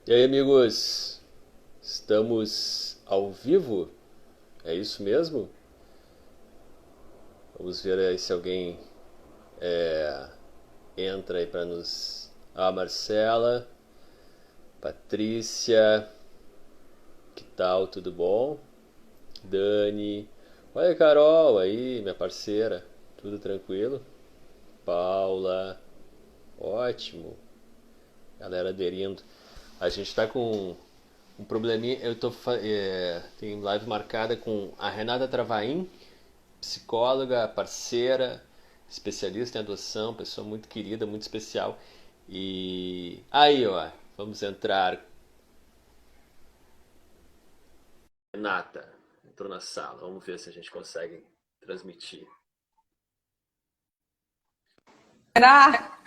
E aí, amigos? Estamos ao vivo? É isso mesmo? Vamos ver aí se alguém entra aí para nos. Ah, Marcela, Patrícia, que tal? Tudo bom? Dani, olha a Carol aí, minha parceira, tudo tranquilo? Paula, ótimo, galera aderindo. A gente tá com um probleminha, tem live marcada com a Renata Travaim, psicóloga, parceira, especialista em adoção, pessoa muito querida, muito especial. E aí, ó, vamos entrar. Renata entrou na sala, vamos ver se a gente consegue transmitir. Será?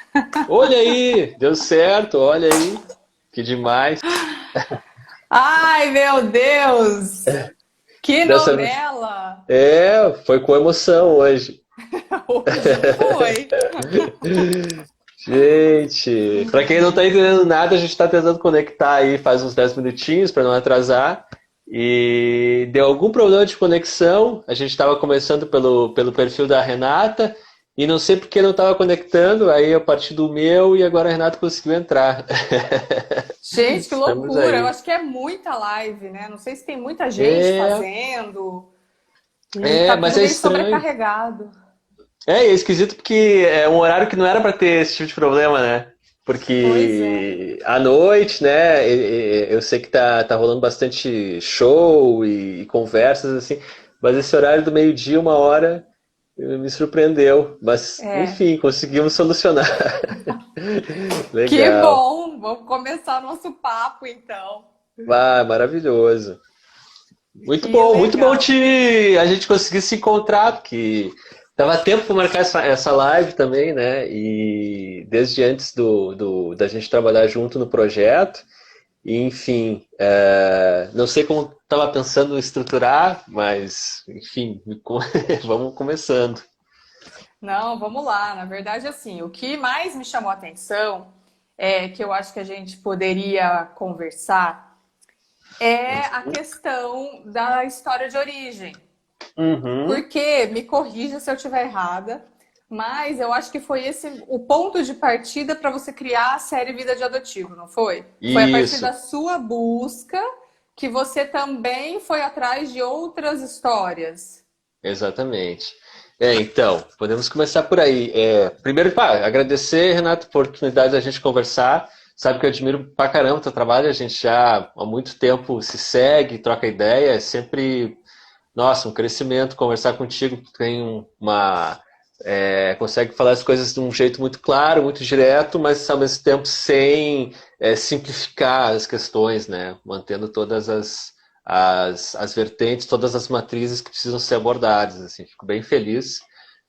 Olha aí, deu certo, olha aí, que demais. Ai, meu Deus! Que Dessa vez. novela! Foi com emoção hoje. Hoje foi. Gente, pra quem não tá entendendo nada, a gente tá tentando conectar aí faz uns 10 minutinhos pra não atrasar. E deu algum problema de conexão. A gente estava começando pelo perfil da Renata e não sei porque não estava conectando. Aí eu parti do meu e agora a Renata conseguiu entrar. Gente, que Estamos loucura! Eu aí. acho que é muita live, né? Não sei se tem muita gente É, fazendo e tá mas tudo é meio estranho. sobrecarregado. É esquisito porque é um horário que não era para ter esse tipo de problema, né? Pois é. Porque à noite, né, eu sei que tá rolando bastante show e conversas assim, mas esse horário do meio-dia, uma hora, me surpreendeu. Mas, É. enfim, conseguimos solucionar. Que Legal. bom! Vamos começar nosso papo então. Ah, maravilhoso. Que Muito bom legal. a gente conseguir se encontrar, porque tava tempo para marcar essa live também, né? E desde antes da gente trabalhar junto no projeto, e, enfim, não sei como estava pensando em estruturar, mas enfim, vamos começando. Não, vamos lá. Na verdade, assim, o que mais me chamou a atenção é que eu acho que a gente poderia conversar é a questão da história de origem. Uhum, Porque, me corrija se eu estiver errada, mas eu acho que foi esse o ponto de partida para você criar a série Vida de Adotivo, não foi? Foi a partir isso, da sua busca que você também foi atrás de outras histórias. exatamente. Então, podemos começar por aí. Primeiro, pá, agradecer, Renato, a oportunidade da gente conversar. Sabe que eu admiro pra caramba o teu trabalho, a gente já há muito tempo se segue, troca ideia, é sempre, nossa, um crescimento conversar contigo, tu tem consegue falar as coisas de um jeito muito claro, muito direto, mas ao mesmo tempo sem simplificar as questões, né? Mantendo todas as vertentes, todas as matrizes que precisam ser abordadas, assim, fico bem feliz,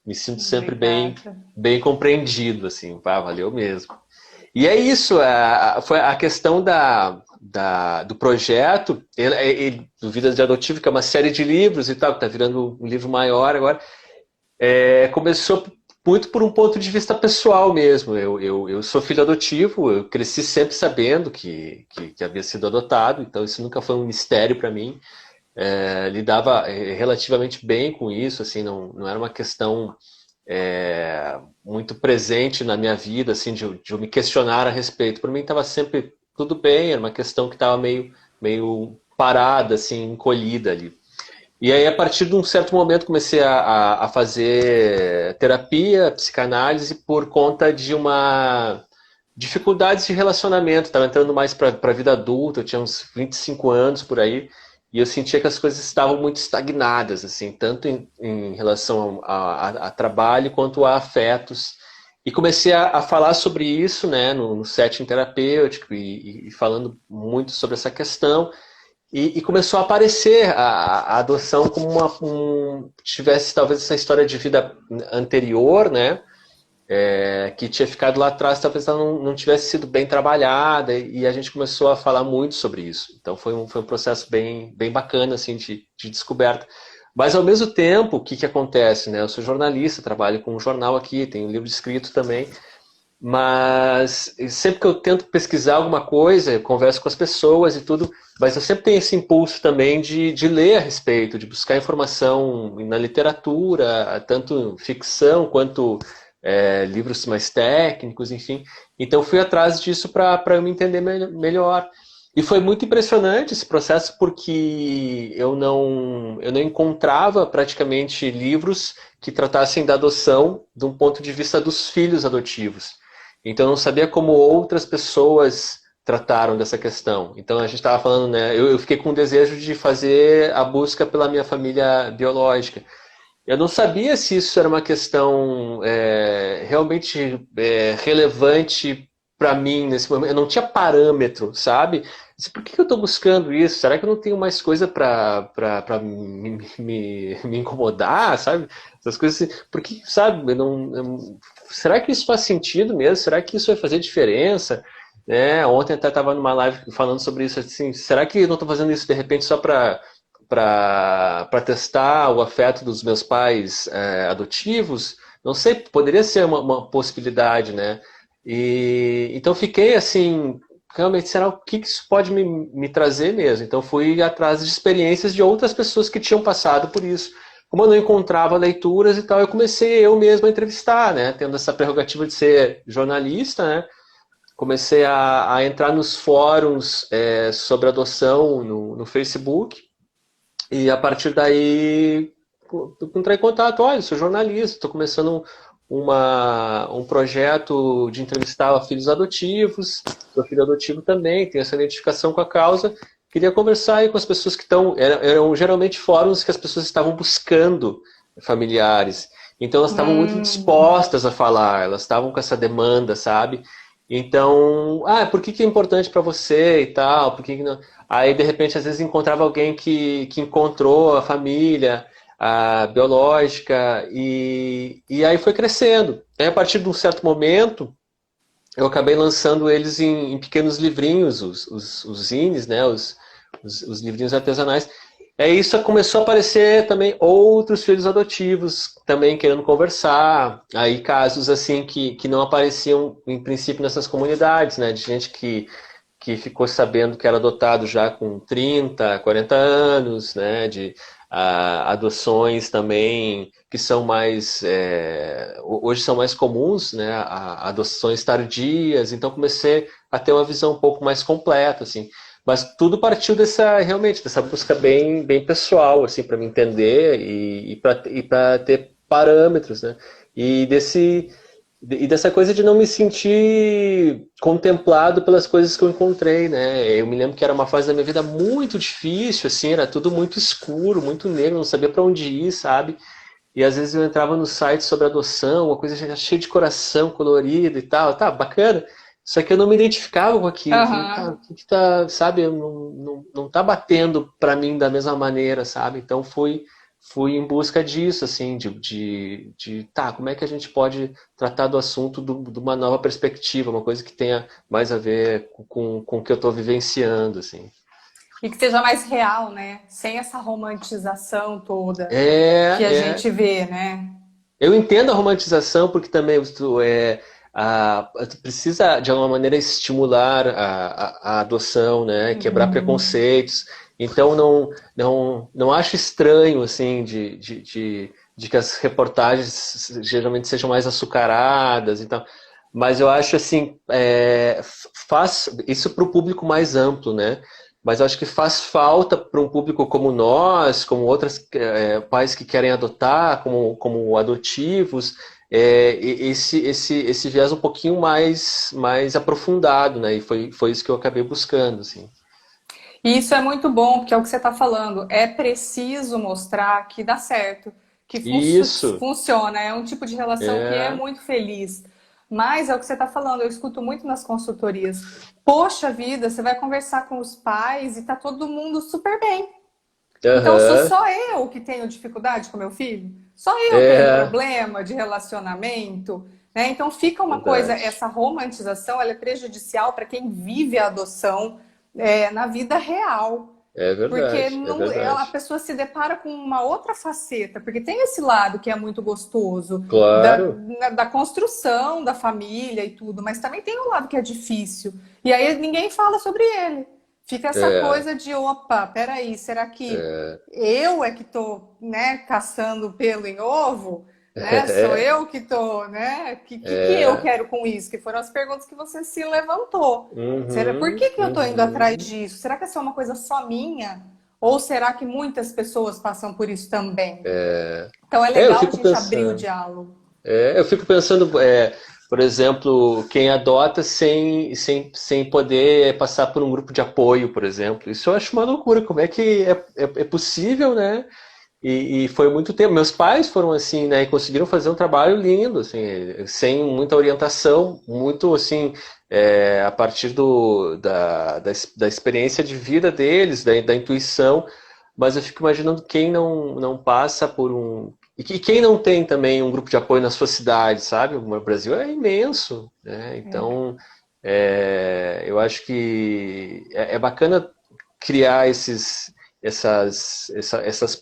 me sinto sempre Obrigada. bem compreendido, assim, pá, valeu mesmo. E é isso, foi a questão do projeto, do Vidas de Adotivo, que é uma série de livros e tal, que está virando um livro maior agora, começou muito por um ponto de vista pessoal mesmo. Eu sou filho adotivo, eu cresci sempre sabendo que havia sido adotado, então isso nunca foi um mistério para mim. Lidava relativamente bem com isso, assim, não era uma questão muito presente na minha vida, assim, de eu me questionar a respeito. Para mim estava sempre tudo bem, era uma questão que estava meio parada, assim, encolhida ali. E aí, a partir de um certo momento, comecei a fazer terapia, psicanálise, por conta de uma dificuldades de relacionamento. Estava entrando mais para a vida adulta, eu tinha uns 25 anos por aí, e eu sentia que as coisas estavam muito estagnadas, assim, tanto em relação a trabalho quanto a afetos. E comecei a falar sobre isso, né, no setting terapêutico e falando muito sobre essa questão. E começou a aparecer a adoção como tivesse talvez essa história de vida anterior, né? Que tinha ficado lá atrás, talvez ela não tivesse sido bem trabalhada, e a gente começou a falar muito sobre isso. Então foi um processo bem bacana assim, de descoberta. Mas ao mesmo tempo, o que acontece? Né? Eu sou jornalista, trabalho com um jornal aqui, tenho um livro escrito também, Mas sempre que eu tento pesquisar alguma coisa, eu converso com as pessoas e tudo, mas eu sempre tenho esse impulso também de ler a respeito, de buscar informação na literatura, tanto ficção quanto livros mais técnicos, enfim. Então fui atrás disso para eu me entender melhor. E foi muito impressionante esse processo porque eu não encontrava praticamente livros que tratassem da adoção de um ponto de vista dos filhos adotivos. Então eu não sabia como outras pessoas trataram dessa questão. Então a gente estava falando, né? Eu fiquei com o desejo de fazer a busca pela minha família biológica. Eu não sabia se isso era uma questão realmente relevante para mim nesse momento. Eu não tinha parâmetro, sabe? Disse, por que eu estou buscando isso? Será que eu não tenho mais coisa para me incomodar, sabe? Essas coisas assim. Porque, sabe, será que isso faz sentido mesmo? Será que isso vai fazer diferença? Né? Ontem até estava numa live falando sobre isso, assim, será que eu não estou fazendo isso de repente só para testar o afeto dos meus pais adotivos? Não sei, poderia ser uma possibilidade, né? E então fiquei assim, realmente, será o que isso pode me trazer mesmo? Então fui atrás de experiências de outras pessoas que tinham passado por isso. Como eu não encontrava leituras e tal, eu comecei eu mesmo a entrevistar, né? Tendo essa prerrogativa de ser jornalista, né? Comecei a entrar nos fóruns sobre adoção no Facebook e a partir daí entrei em contato. Olha, sou jornalista, estou começando um projeto de entrevistar filhos adotivos, sou filho adotivo também, tenho essa identificação com a causa. Queria conversar aí com as pessoas que estão. Eram geralmente fóruns que as pessoas estavam buscando familiares. Então elas estavam muito dispostas a falar, elas estavam com essa demanda, sabe? Então, por que é importante para você e tal? Por que não? Aí, de repente, às vezes encontrava alguém que encontrou a família a biológica e aí foi crescendo. Aí, a partir de um certo momento, eu acabei lançando eles em pequenos livrinhos, os zines, né? Os livrinhos artesanais. Aí isso começou a aparecer também outros filhos adotivos também querendo conversar. Aí casos assim que não apareciam em princípio nessas comunidades, né? De gente que ficou sabendo que era adotado já com 30, 40 anos, né? De adoções também que são mais hoje são mais comuns, né? Adoções tardias. Então comecei a ter uma visão um pouco mais completa, assim. Mas tudo partiu realmente dessa busca bem pessoal, assim, para me entender e para ter parâmetros, né? E dessa coisa de não me sentir contemplado pelas coisas que eu encontrei, né? Eu me lembro que era uma fase da minha vida muito difícil, assim, era tudo muito escuro, muito negro, não sabia para onde ir, sabe? E às vezes eu entrava no site sobre adoção, uma coisa cheia de coração colorido e tal, tá, bacana. Só que eu não me identificava com aquilo. Falei, cara, o que tá, sabe, não tá batendo pra mim da mesma maneira, sabe? Então fui em busca disso, assim, tá, como é que a gente pode tratar do assunto de uma nova perspectiva, uma coisa que tenha mais a ver com o que eu estou vivenciando, assim. E que seja mais real, né? Sem essa romantização toda que a É, gente vê, né? eu entendo a romantização porque também tu precisa de alguma maneira estimular a adoção, né? Quebrar preconceitos. Então não acho estranho assim de que as reportagens geralmente sejam mais açucaradas, então. Mas eu acho assim faz isso para o público mais amplo, né? Mas eu acho que faz falta para um público como nós, como outros pais que querem adotar, como adotivos, esse viés um pouquinho mais aprofundado, né? E foi isso que eu acabei buscando, assim. E isso é muito bom, porque é o que você está falando. É preciso mostrar que dá certo, que Isso, funciona. É um tipo de relação que é é, muito feliz. Mas é o que você está falando, eu escuto muito nas consultorias. Poxa vida, você vai conversar com os pais e tá todo mundo super bem. Então sou aham, só eu que tenho dificuldade com meu filho? Só eu tenho é, problema de relacionamento? Né? Então fica uma coisa, verdade. essa romantização ela é prejudicial para quem vive a adoção na vida real. É Porque verdade, é não, a verdade. pessoa se depara com uma outra faceta, porque tem esse lado que é muito gostoso, Claro, da construção da família e tudo, mas também tem um lado que é difícil. E aí ninguém fala sobre ele. Fica essa é, coisa de, opa, peraí, será que é, eu é que tô, né, caçando pelo em ovo? Né? Sou eu que tô, né? Que eu é, quero com isso? Que foram as perguntas que você se levantou. Será, por uhum, que eu tô indo atrás uhum. disso? Será que é só uma coisa só minha? Ou será que muitas pessoas passam por isso também? Então é Eu legal a fico gente abrir o pensando. diálogo. Eu fico pensando, por exemplo, quem adota sem poder passar por um grupo de apoio, por exemplo. Isso eu acho uma loucura. Como é que é possível, né? E foi muito tempo. Meus pais foram assim, né? E conseguiram fazer um trabalho lindo, assim, sem muita orientação, muito assim, a partir da experiência de vida deles, da intuição. Mas eu fico imaginando quem não passa por um. E quem não tem também um grupo de apoio na sua cidade, sabe? O Brasil é imenso, né? É. Então, eu acho que é bacana criar essas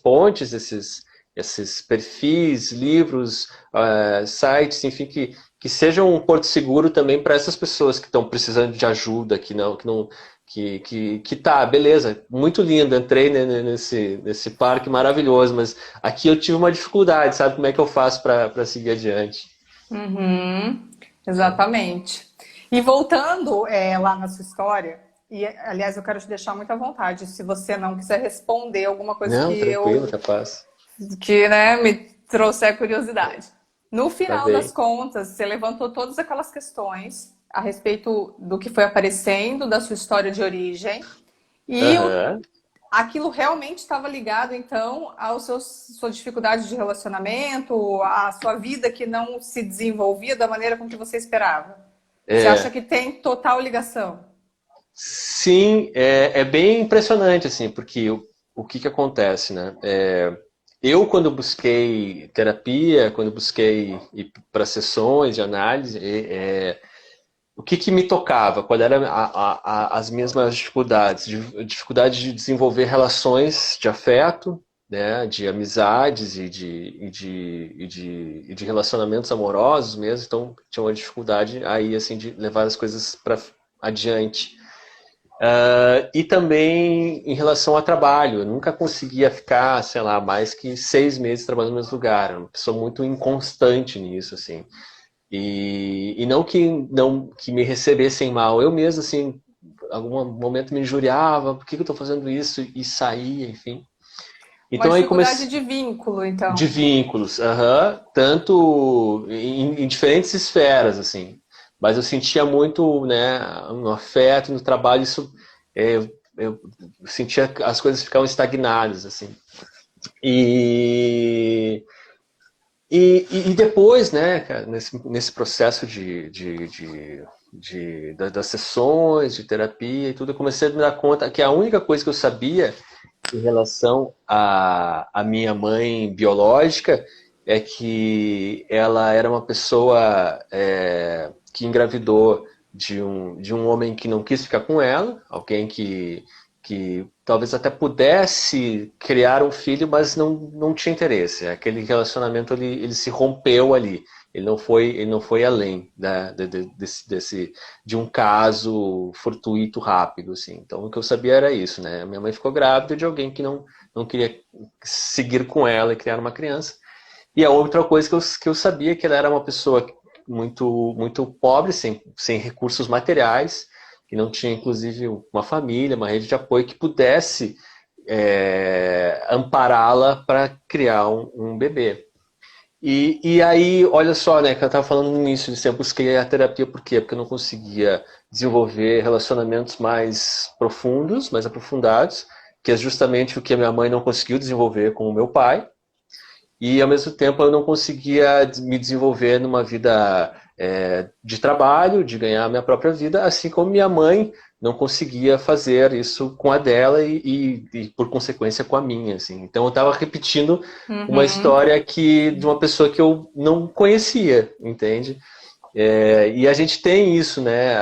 pontes, esses perfis, livros, sites, enfim, que sejam um porto seguro também para essas pessoas que estão precisando de ajuda, que tá, beleza, muito lindo, entrei nesse parque maravilhoso, mas aqui eu tive uma dificuldade, sabe como é que eu faço para seguir adiante? Uhum, exatamente. E voltando lá na sua história, e aliás eu quero te deixar muito à vontade, se você não quiser responder alguma coisa Não, tranquilo, capaz. que né, me trouxer curiosidade. No Tá final das bem. contas, você levantou todas aquelas questões a respeito do que foi aparecendo, da sua história de origem, e Aham. aquilo realmente estava ligado, então, sua dificuldade de relacionamento, à sua vida que não se desenvolvia da maneira com que você esperava. Você acha É. que tem total ligação? Sim, é bem impressionante, assim, porque o que acontece, né? Eu, quando busquei terapia, quando busquei ir para sessões de análise, o que me tocava? Quais eram as minhas maiores dificuldades? Dificuldade de desenvolver relações de afeto, né? De amizades e de relacionamentos amorosos mesmo. Então, tinha uma dificuldade aí, assim, de levar as coisas para adiante. E também em relação ao trabalho, eu nunca conseguia ficar, sei lá, mais que 6 meses trabalhando no mesmo lugar. Eu era uma pessoa muito inconstante nisso, assim. E não que me recebessem mal. Eu mesmo, assim, em algum momento me injuriava, por que eu estou fazendo isso? E saía, enfim. Uma Então aí dificuldade comecei de vínculo, de então. vínculos, aham, tanto em diferentes esferas, assim. Mas eu sentia muito, né, no afeto, no trabalho, isso eu sentia que as coisas ficavam estagnadas, assim. E, e depois, né, cara, nesse processo das sessões, de terapia e tudo, eu comecei a me dar conta que a única coisa que eu sabia em relação à minha mãe biológica é que ela era uma pessoa que engravidou de um homem que não quis ficar com ela, alguém que talvez até pudesse criar um filho, mas não tinha interesse. Aquele relacionamento ele se rompeu ali. Ele não foi além de um caso fortuito rápido, assim. Então o que eu sabia era isso, né? Minha mãe ficou grávida de alguém que não queria seguir com ela e criar uma criança. E a outra coisa que eu sabia que ela era uma pessoa muito muito pobre, sem recursos materiais, que não tinha inclusive uma família, uma rede de apoio que pudesse ampará-la para criar um bebê. E aí, olha só, né, que eu estava falando no início, eu busquei a terapia por quê? Porque eu não conseguia desenvolver relacionamentos mais profundos, mais aprofundados, que é justamente o que a minha mãe não conseguiu desenvolver com o meu pai, e ao mesmo tempo eu não conseguia me desenvolver numa vida de trabalho, de ganhar a minha própria vida, assim como minha mãe não conseguia fazer isso com a dela e por consequência com a minha, assim. Então eu estava repetindo uma Uhum. história de uma pessoa que eu não conhecia, entende? E a gente tem isso, né?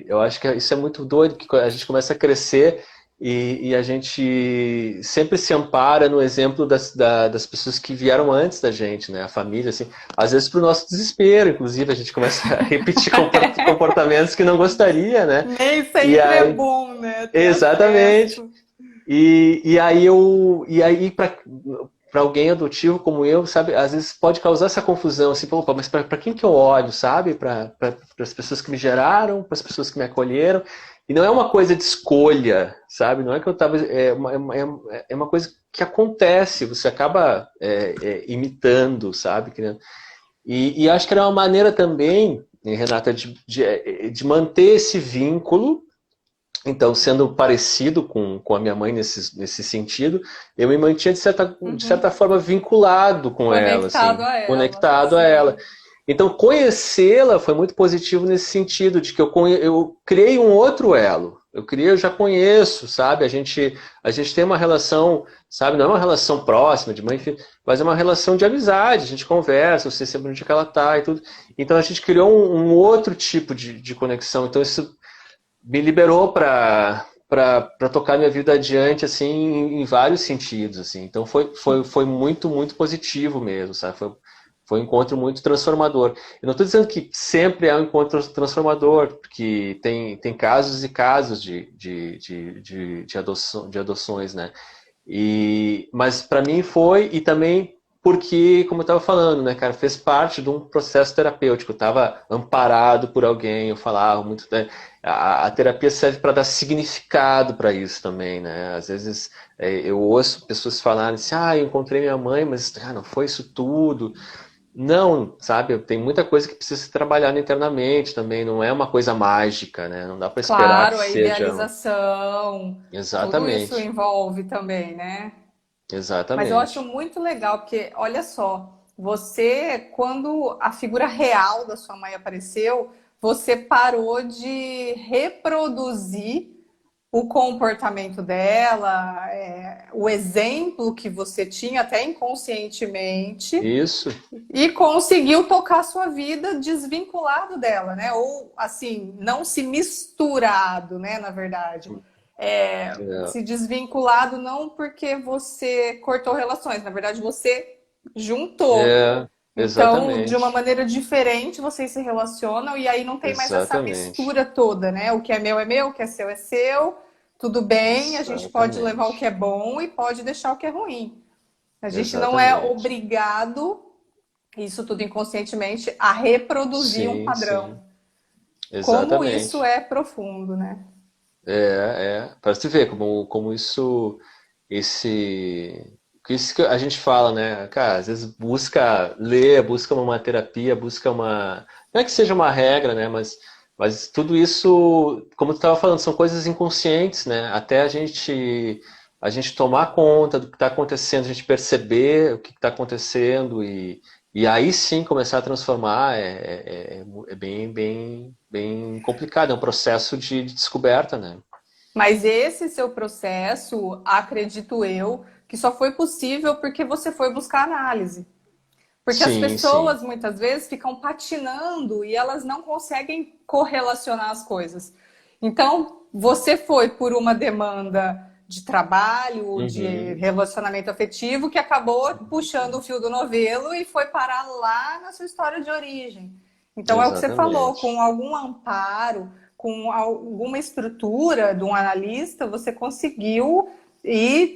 Eu acho que isso é muito doido, que a gente começa a crescer e a gente sempre se ampara no exemplo das pessoas que vieram antes da gente, né? A família, assim, às vezes para o nosso desespero, inclusive, a gente começa a repetir comportamentos que não gostaria, né? Nem E sempre é aí, bom, né, ter exatamente. acesso. E aí para alguém adotivo como eu, sabe, às vezes pode causar essa confusão, assim, pô, mas para quem que eu olho, sabe? Para as pessoas que me geraram, para as pessoas que me acolheram. E não é uma coisa de escolha, sabe? Não é que eu tava. É uma coisa que acontece, você acaba imitando, sabe? E acho que era uma maneira também, Renata, de manter esse vínculo. Então, sendo parecido com a minha mãe nesse sentido, eu me mantinha, de Uhum. certa forma, vinculado com ela, Conectado assim, a ela, conectado a ela. sim. Então, conhecê-la foi muito positivo nesse sentido, de que eu criei um outro elo. Eu já conheço, sabe? A gente tem uma relação, sabe? Não é uma relação próxima de mãe e filho, mas é uma relação de amizade. A gente conversa, eu sei sempre onde é que ela tá e tudo. Então, a gente criou um outro tipo de conexão. Então, isso me liberou para tocar minha vida adiante, assim, em vários sentidos, assim. Então foi muito, muito positivo mesmo, sabe? Foi um encontro muito transformador. Eu não estou dizendo que sempre é um encontro transformador, porque tem casos e casos de adoções, né? Mas para mim foi, e também porque, como eu estava falando, né, cara, fez parte de um processo terapêutico. Eu estava amparado por alguém, eu falava muito. Né, a terapia serve para dar significado para isso também, né? Às vezes eu ouço pessoas falarem assim, eu encontrei minha mãe, mas não foi isso tudo. Não, sabe? Tem muita coisa que precisa se trabalhar internamente também. Não é uma coisa mágica, né? Não dá para esperar que Claro, a seja. idealização, tudo isso Exatamente. envolve também, né? Mas eu acho Exatamente. muito legal, porque olha só, você, quando a figura real da sua mãe apareceu, você parou de reproduzir o comportamento dela, o exemplo que você tinha até inconscientemente, Isso. e conseguiu tocar a sua vida desvinculado dela, né? Ou assim, não se misturado, né? Na verdade. É, Se desvinculado não porque você cortou relações, na verdade você juntou. é, Então, de uma exatamente. maneira diferente, vocês se relacionam e aí não tem mais essa Exatamente. mistura toda, né? O que é meu, o que é seu, tudo bem, a gente pode levar o que Exatamente. é bom e pode deixar o que é ruim. A gente não é Exatamente. obrigado, isso tudo inconscientemente, a reproduzir um Sim, sim. padrão. Como isso Exatamente. é profundo, né? Para você ver como esse, isso que a gente fala, né? Cara, às vezes busca ler, busca uma terapia, busca uma. Não é que seja uma regra, né? Mas tudo isso, como tu estava falando, são coisas inconscientes, né? Até a gente tomar conta do que está acontecendo, a gente perceber o que está acontecendo e aí sim começar a transformar é bem, bem, bem complicado, é um processo de descoberta, né? Mas esse seu processo, acredito eu, que só foi possível porque você foi buscar análise. Porque as Sim, sim. pessoas muitas vezes ficam patinando e elas não conseguem correlacionar as coisas. Então, você foi por uma demanda de trabalho, de Uhum. relacionamento afetivo, que acabou puxando o fio do novelo e foi parar lá na sua história de origem. Então, é o que você falou, com Exatamente. algum amparo, com alguma estrutura de um analista, você conseguiu ir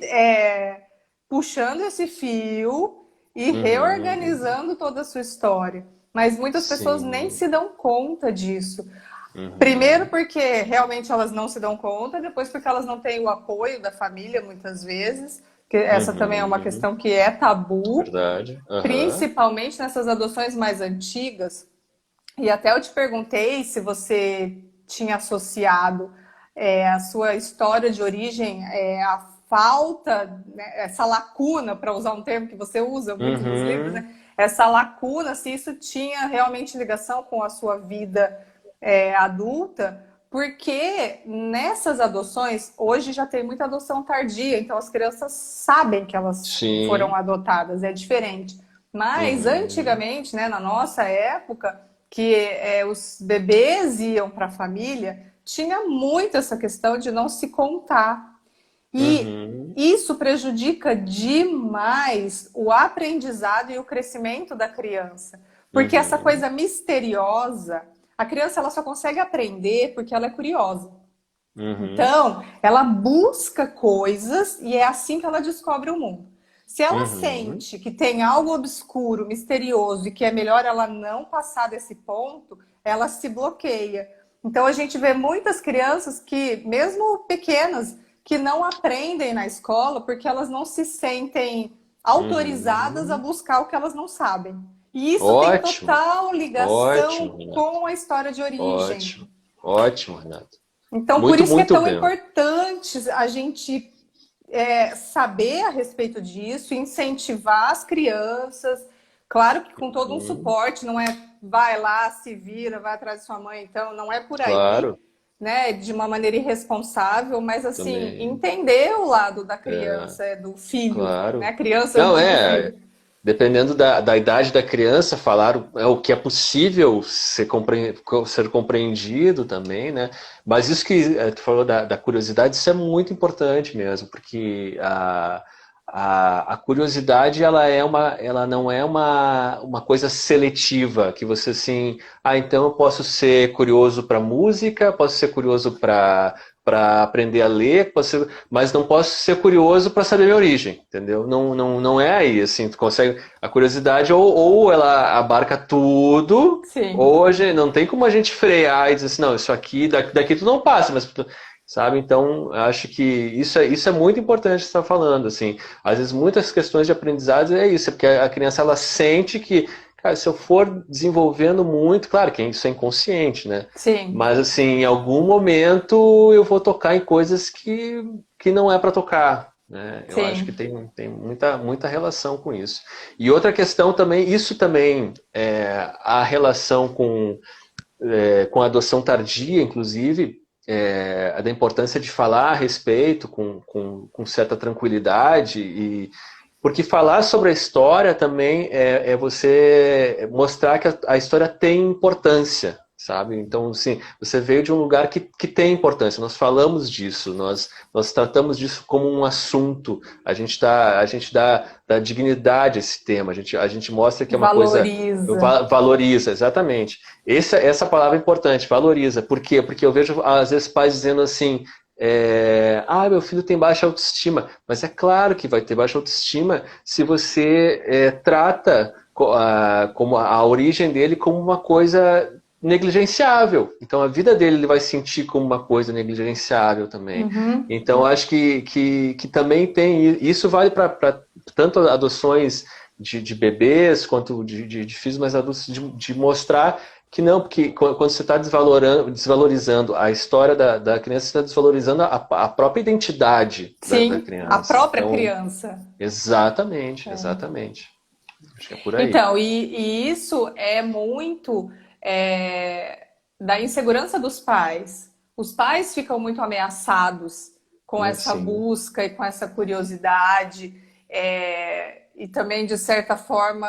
puxando esse fio e Uhum. reorganizando toda a sua história. Mas muitas pessoas nem Sim. se dão conta disso. Primeiro Uhum. porque realmente elas não se dão conta, depois porque elas não têm o apoio da família muitas vezes, que essa também é uma Uhum. questão que é tabu, Verdade. Aham. principalmente nessas adoções mais antigas. E até eu te perguntei se você tinha associado a sua história de origem à falta, né, essa lacuna, para usar um termo que você usa muito nos livros, Uhum. né? Essa lacuna, se isso tinha realmente ligação com a sua vida adulta, porque nessas adoções, hoje já tem muita adoção tardia, então as crianças sabem que elas foram Sim. adotadas, é diferente. Mas Uhum. antigamente, né, na nossa época, que os bebês iam para a família, tinha muito essa questão de não se contar. E Uhum. isso prejudica demais o aprendizado e o crescimento da criança. Porque essa Uhum. coisa misteriosa, a criança ela só consegue aprender porque ela é curiosa. Uhum. Então, ela busca coisas e é assim que ela descobre o mundo. Se ela Uhum. sente que tem algo obscuro, misterioso e que é melhor ela não passar desse ponto, ela se bloqueia. Então, a gente vê muitas crianças que, mesmo pequenas, que não aprendem na escola porque elas não se sentem autorizadas a Uhum. buscar o que elas não sabem. E isso tem Ótimo, total ligação ótimo, Renato. com a história de origem. Ótimo, ótimo, Renato. Então, por Muito, isso que é muito tão bem. importante a gente saber a respeito disso, incentivar as crianças, claro que com todo um Uhum. suporte, não é vai lá, se vira, vai atrás de sua mãe, então não é por aí, Claro, né, de uma maneira irresponsável, mas assim, também. entender o lado da É, criança, do filho, claro. né, criança, eu Não, digo filho. dependendo da idade da criança, falar o que é possível ser compreendido também, né? Mas isso que tu falou da curiosidade, isso é muito importante mesmo, porque a curiosidade, ela não é uma coisa seletiva, que você assim, então eu posso ser curioso para música, posso ser curioso para aprender a ler, mas não posso ser curioso para saber minha origem, entendeu? Não é aí, assim, tu consegue, a curiosidade ou ela abarca tudo, Sim, ou não tem como a gente frear e dizer assim, não, isso aqui, daqui tu não passa, mas sabe? Então, eu acho que isso é muito importante que você está falando, assim. Às vezes, muitas questões de aprendizado é isso, é porque a criança, ela sente que, cara, se eu for desenvolvendo muito, claro que isso é inconsciente, né? sim, Mas, assim, em algum momento eu vou tocar em coisas que não é para tocar, né? Eu acho que sim, tem muita relação com isso. E outra questão também, isso também, a relação com a adoção tardia, inclusive, da importância de falar a respeito com certa tranquilidade porque falar sobre a história também é você mostrar que a história tem importância, sabe? Então, sim, você veio de um lugar que tem importância. Nós falamos disso, nós tratamos disso como um assunto. A gente dá dignidade a esse tema. A gente mostra que é uma coisa valoriza. valoriza, exatamente. Essa palavra é importante, valoriza. Por quê? Porque eu vejo às vezes pais dizendo assim, meu filho tem baixa autoestima. Mas é claro que vai ter baixa autoestima se você trata como a origem dele como uma coisa negligenciável. Então a vida dele ele vai sentir como uma coisa negligenciável também. Uhum. Então acho que também tem isso vale para tanto adoções de bebês quanto de filhos mais adultos de mostrar que não, porque quando você está desvalorizando a história da criança, você está desvalorizando a própria identidade da Sim, a criança. própria Então, criança. exatamente, exatamente. Acho que é por aí. Então, e isso é muito é, da insegurança dos pais. Os pais ficam muito ameaçados com essa Sim, busca e com essa curiosidade, e também, de certa forma,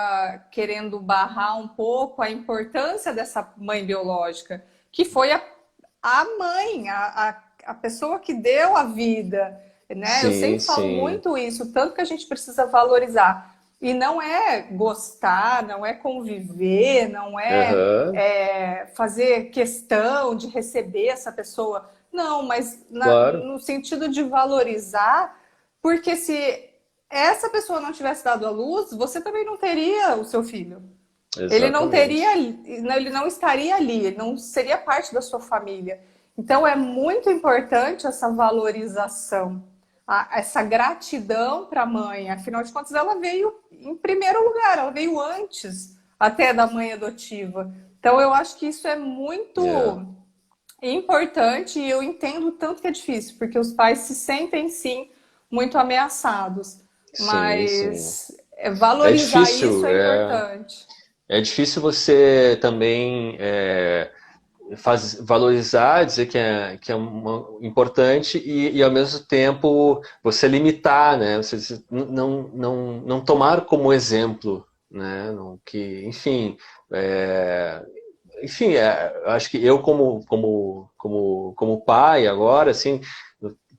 querendo barrar um pouco a importância dessa mãe biológica, que foi a mãe, a pessoa que deu a vida, né? Eu sim, sempre falo sim. muito isso, tanto que a gente precisa valorizar. E não é gostar, não é conviver, não é, Aham, fazer questão de receber essa pessoa. Não, mas claro, no sentido de valorizar, porque se essa pessoa não tivesse dado à luz, você também não teria o seu filho. Ele não teria, exatamente. ele não estaria ali, ele não seria parte da sua família. Então é muito importante essa valorização, essa gratidão para a mãe. Afinal de contas, ela veio em primeiro lugar, ela veio antes até da mãe adotiva. Então eu acho que isso é Yeah. muito importante e eu entendo o tanto que é difícil, porque os pais se sentem sim muito ameaçados, Sim, sim. mas É valorizar isso difícil, é importante. é difícil você também valorizar, dizer que é importante e ao mesmo tempo você limitar, né? Você não tomar como exemplo, né? É, enfim, eu acho que eu como pai agora, assim,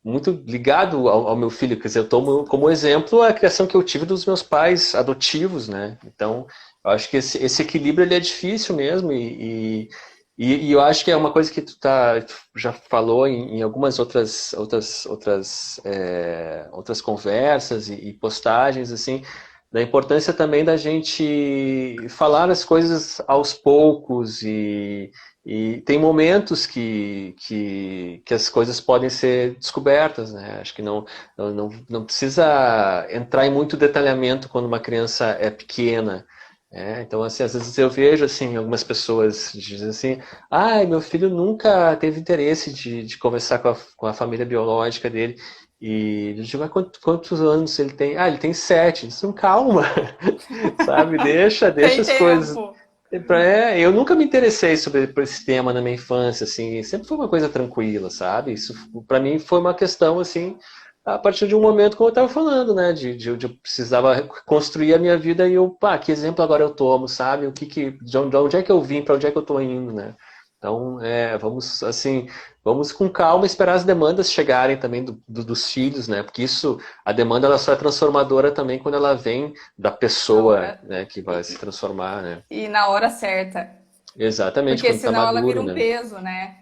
muito ligado ao meu filho. Quer dizer, eu tomo como exemplo a criação que eu tive dos meus pais adotivos, né? Então, eu acho que esse equilíbrio ele é difícil mesmo e eu acho que é uma coisa que tu já falou em algumas outras conversas e postagens, assim, da importância também da gente falar as coisas aos poucos e tem momentos que as coisas podem ser descobertas, né? Acho que não precisa entrar em muito detalhamento quando uma criança é pequena. Então, assim, às vezes eu vejo assim, algumas pessoas dizem assim, meu filho nunca teve interesse de conversar com a família biológica dele. E eu digo, quantos anos ele tem? Ele tem 7. Então, calma, sabe? Deixa Tem as coisas. tempo. Eu nunca me interessei por esse tema na minha infância, assim, sempre foi uma coisa tranquila, sabe? Isso para mim foi uma questão, assim, a partir de um momento, como eu estava falando, né, de eu precisava construir a minha vida e que exemplo agora eu tomo, sabe? De onde é que eu vim, para onde é que eu estou indo, né? Então, vamos com calma esperar as demandas chegarem também dos filhos, né? Porque a demanda ela só é transformadora também quando ela vem da pessoa, né, que vai se transformar, né? E na hora certa. Exatamente, Porque quando está senão ela vira maduro, um né? peso, né?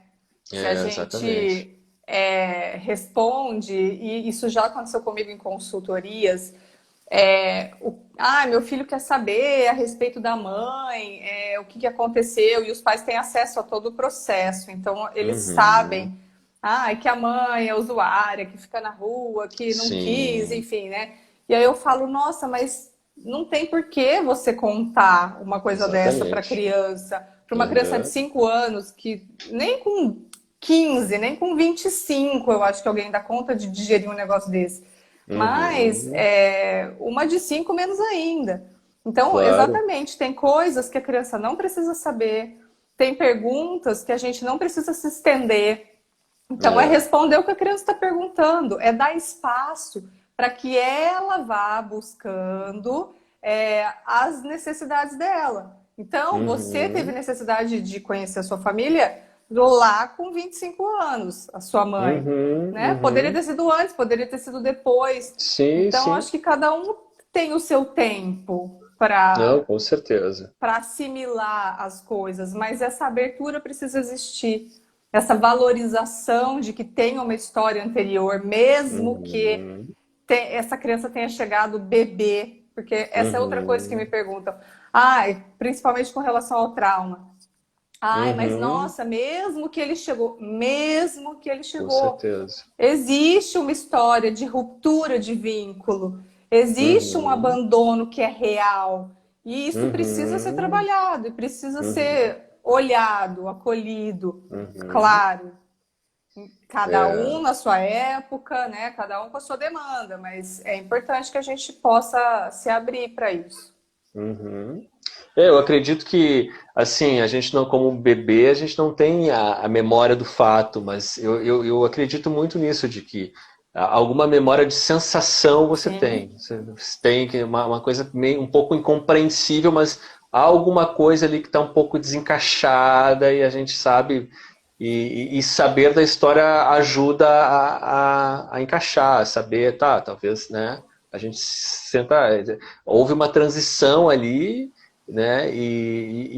Se a Exatamente. gente responde, e isso já aconteceu comigo em consultorias, meu filho quer saber a respeito da mãe, o que aconteceu, e os pais têm acesso a todo o processo, então eles Uhum. sabem que a mãe é usuária, que fica na rua, que não quis, Sim, enfim, né? E aí eu falo, nossa, mas não tem por que você contar uma coisa dessa para exatamente. criança, para uma criança de Uhum. 5 anos, que nem com 15, nem com 25 eu acho que alguém dá conta de digerir um negócio desse. Mas Uhum. uma de 5 menos ainda. Então, Claro. exatamente, tem coisas que a criança não precisa saber, tem perguntas que a gente não precisa se estender. Então, é É. responder o que a criança está perguntando, é dar espaço para que ela vá buscando as necessidades dela. Então, você teve Uhum. necessidade de conhecer a sua família lá com 25 anos, a sua mãe. Uhum. Né? Poderia Uhum. ter sido antes, poderia ter sido depois. Sim, Então, sim. acho que cada um tem o seu tempo Não, para com certeza. assimilar as coisas, mas essa abertura precisa existir. Essa valorização de que tem uma história anterior, mesmo que Uhum. essa criança tenha chegado bebê, porque essa é outra coisa que me Uhum. perguntam. Principalmente com relação ao trauma. Mas Uhum. nossa, mesmo que ele Com chegou, certeza. existe uma história de ruptura de vínculo, existe um Uhum. abandono que é real. E isso precisa ser Uhum. trabalhado, e precisa Uhum. ser olhado, acolhido. Uhum. Claro, cada É. um na sua época, né? Cada um com a sua demanda, mas é importante que a gente possa se abrir para isso. Uhum. Eu acredito que, assim, a gente não, como bebê, a gente não tem a memória do fato, mas eu acredito muito nisso, de que alguma memória de sensação você tem. Sim. Você tem uma coisa meio, um pouco incompreensível, mas há alguma coisa ali que está um pouco desencaixada e a gente sabe, e saber da história ajuda a encaixar, a saber, tá, talvez, né? A gente senta, houve uma transição ali, né?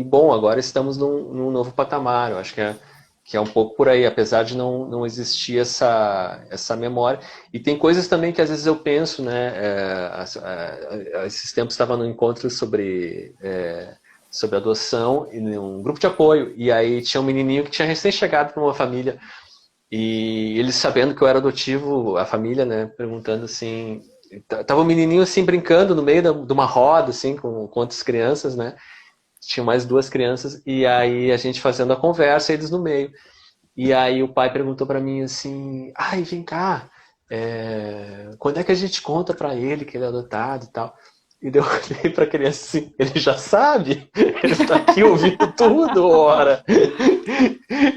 Bom, agora estamos num novo patamar. Eu acho que é um pouco por aí, apesar de não existir essa memória. E tem coisas também que às vezes eu penso, né? Esses tempos estava no encontro sobre adoção e um grupo de apoio. E aí tinha um menininho que tinha recém-chegado para uma família. E eles sabendo que eu era adotivo, a família, né, perguntando assim, tava um menininho assim brincando no meio de uma roda assim com outras crianças, né? Tinha mais duas crianças e aí a gente fazendo a conversa, eles no meio. E aí o pai perguntou para mim assim, vem cá, quando é que a gente conta para ele que ele é adotado e tal? E daí eu olhei pra criança assim, ele já sabe? Ele tá aqui ouvindo tudo, ora.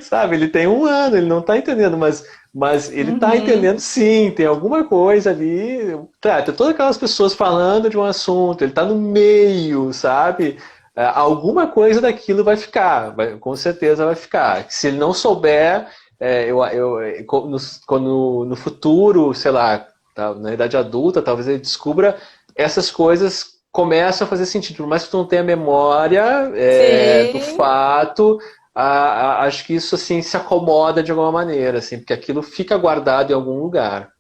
Sabe, ele tem 1 ano, ele não tá entendendo, mas ele tá Uhum. entendendo sim, tem alguma coisa ali. Tem todas aquelas pessoas falando de um assunto, ele tá no meio, sabe? Alguma coisa daquilo vai ficar, com certeza vai ficar. Se ele não souber, quando no futuro, sei lá, tá, na idade adulta, talvez ele descubra essas coisas começam a fazer sentido. Por mais que tu não tenha memória do Sim, fato, acho que isso assim se acomoda de alguma maneira, assim, porque aquilo fica guardado em algum lugar.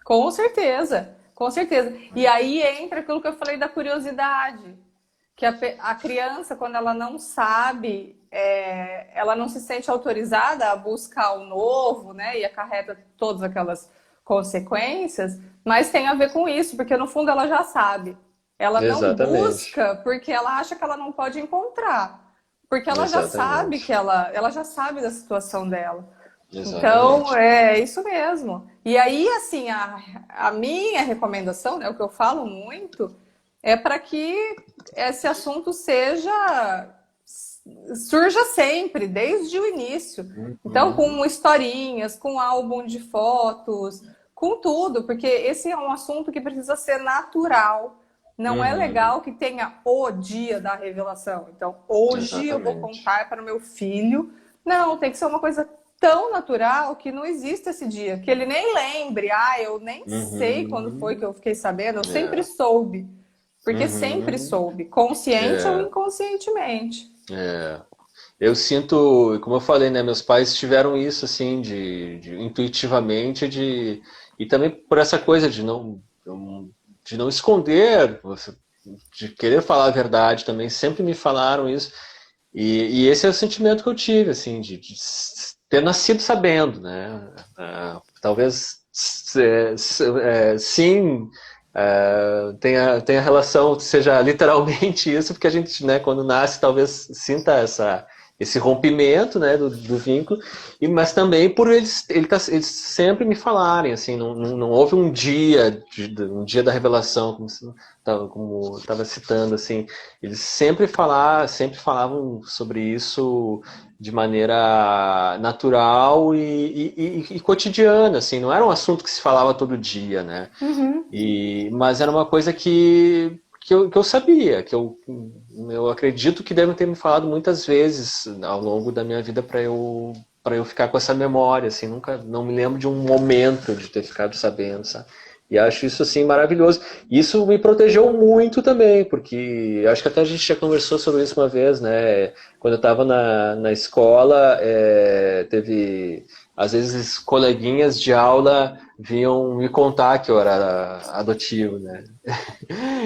com certeza, com certeza. E aí entra aquilo que eu falei da curiosidade, que a criança, quando ela não sabe, ela não se sente autorizada a buscar o novo, né? E acarreta todas aquelas consequências, mas tem a ver com isso, porque no fundo ela já sabe. Ela não Exatamente. busca porque ela acha que ela não pode encontrar, porque ela já sabe Exatamente. que ela já sabe da situação dela. Então, Exatamente. é isso mesmo. E aí, assim, a minha recomendação, né, o que eu falo muito, é para que esse assunto surja sempre, desde o início. Então, Uhum. com historinhas, com álbum de fotos, com tudo, porque esse é um assunto que precisa ser natural. Não é Uhum. legal que tenha o dia da revelação. Então, hoje eu vou Exatamente. contar para o meu filho. Não, tem que ser uma coisa tão natural que não existe esse dia, que ele nem lembre. Ah, eu nem sei quando foi que Uhum. eu fiquei sabendo, eu sempre É. soube. Porque sempre Uhum. soube, consciente ou É. inconscientemente. É. Eu sinto, como eu falei, né, meus pais tiveram isso assim intuitivamente e também por essa coisa de não esconder, de querer falar a verdade também, sempre me falaram isso. E esse é o sentimento que eu tive, assim, de ter nascido sabendo, né? Talvez sim, tenha relação, seja literalmente isso, porque a gente, né, quando nasce, talvez sinta esse rompimento, né, do vínculo, mas também por eles sempre me falarem, assim, não houve um dia da revelação, como estava citando, assim, eles sempre falavam sobre isso de maneira natural e cotidiana, assim, não era um assunto que se falava todo dia, né? Uhum. Mas era uma coisa que eu sabia, eu acredito que devem ter me falado muitas vezes ao longo da minha vida para eu ficar com essa memória, assim, nunca não me lembro de um momento de ter ficado sabendo, sabe? E acho isso assim maravilhoso. Isso me protegeu muito também, porque acho que até a gente já conversou sobre isso uma vez, né? Quando eu estava na escola, teve às vezes coleguinhas de aula vinham me contar que eu era adotivo, né?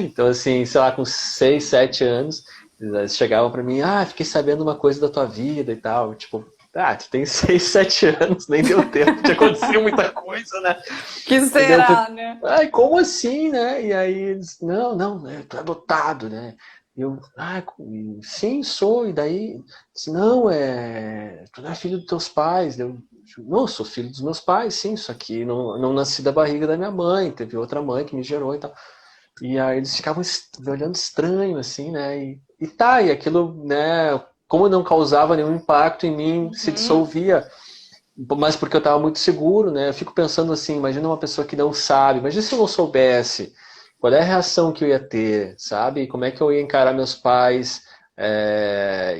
Então, assim, sei lá, com 6, 7 anos, eles chegavam pra mim, fiquei sabendo uma coisa da tua vida e tal. Tipo, tu tem 6, 7 anos, nem deu tempo de acontecer muita coisa, né? Que E daí eu falei, será, né? ai, como assim, né? E aí eles, não, né, tu é adotado, né? E eu, sim, sou, e daí, disse, não, tu não é filho dos teus pais. Eu, não, eu sou filho dos meus pais, sim, só que não nasci da barriga da minha mãe, teve outra mãe que me gerou e tal. E aí eles ficavam me olhando estranho, assim, né? E aquilo, né? Como não causava nenhum impacto em mim, se Uhum. dissolvia. Mas porque eu estava muito seguro, né? Eu fico pensando assim, imagina uma pessoa que não sabe, imagina se eu não soubesse, qual é a reação que eu ia ter, sabe? Como é que eu ia encarar meus pais,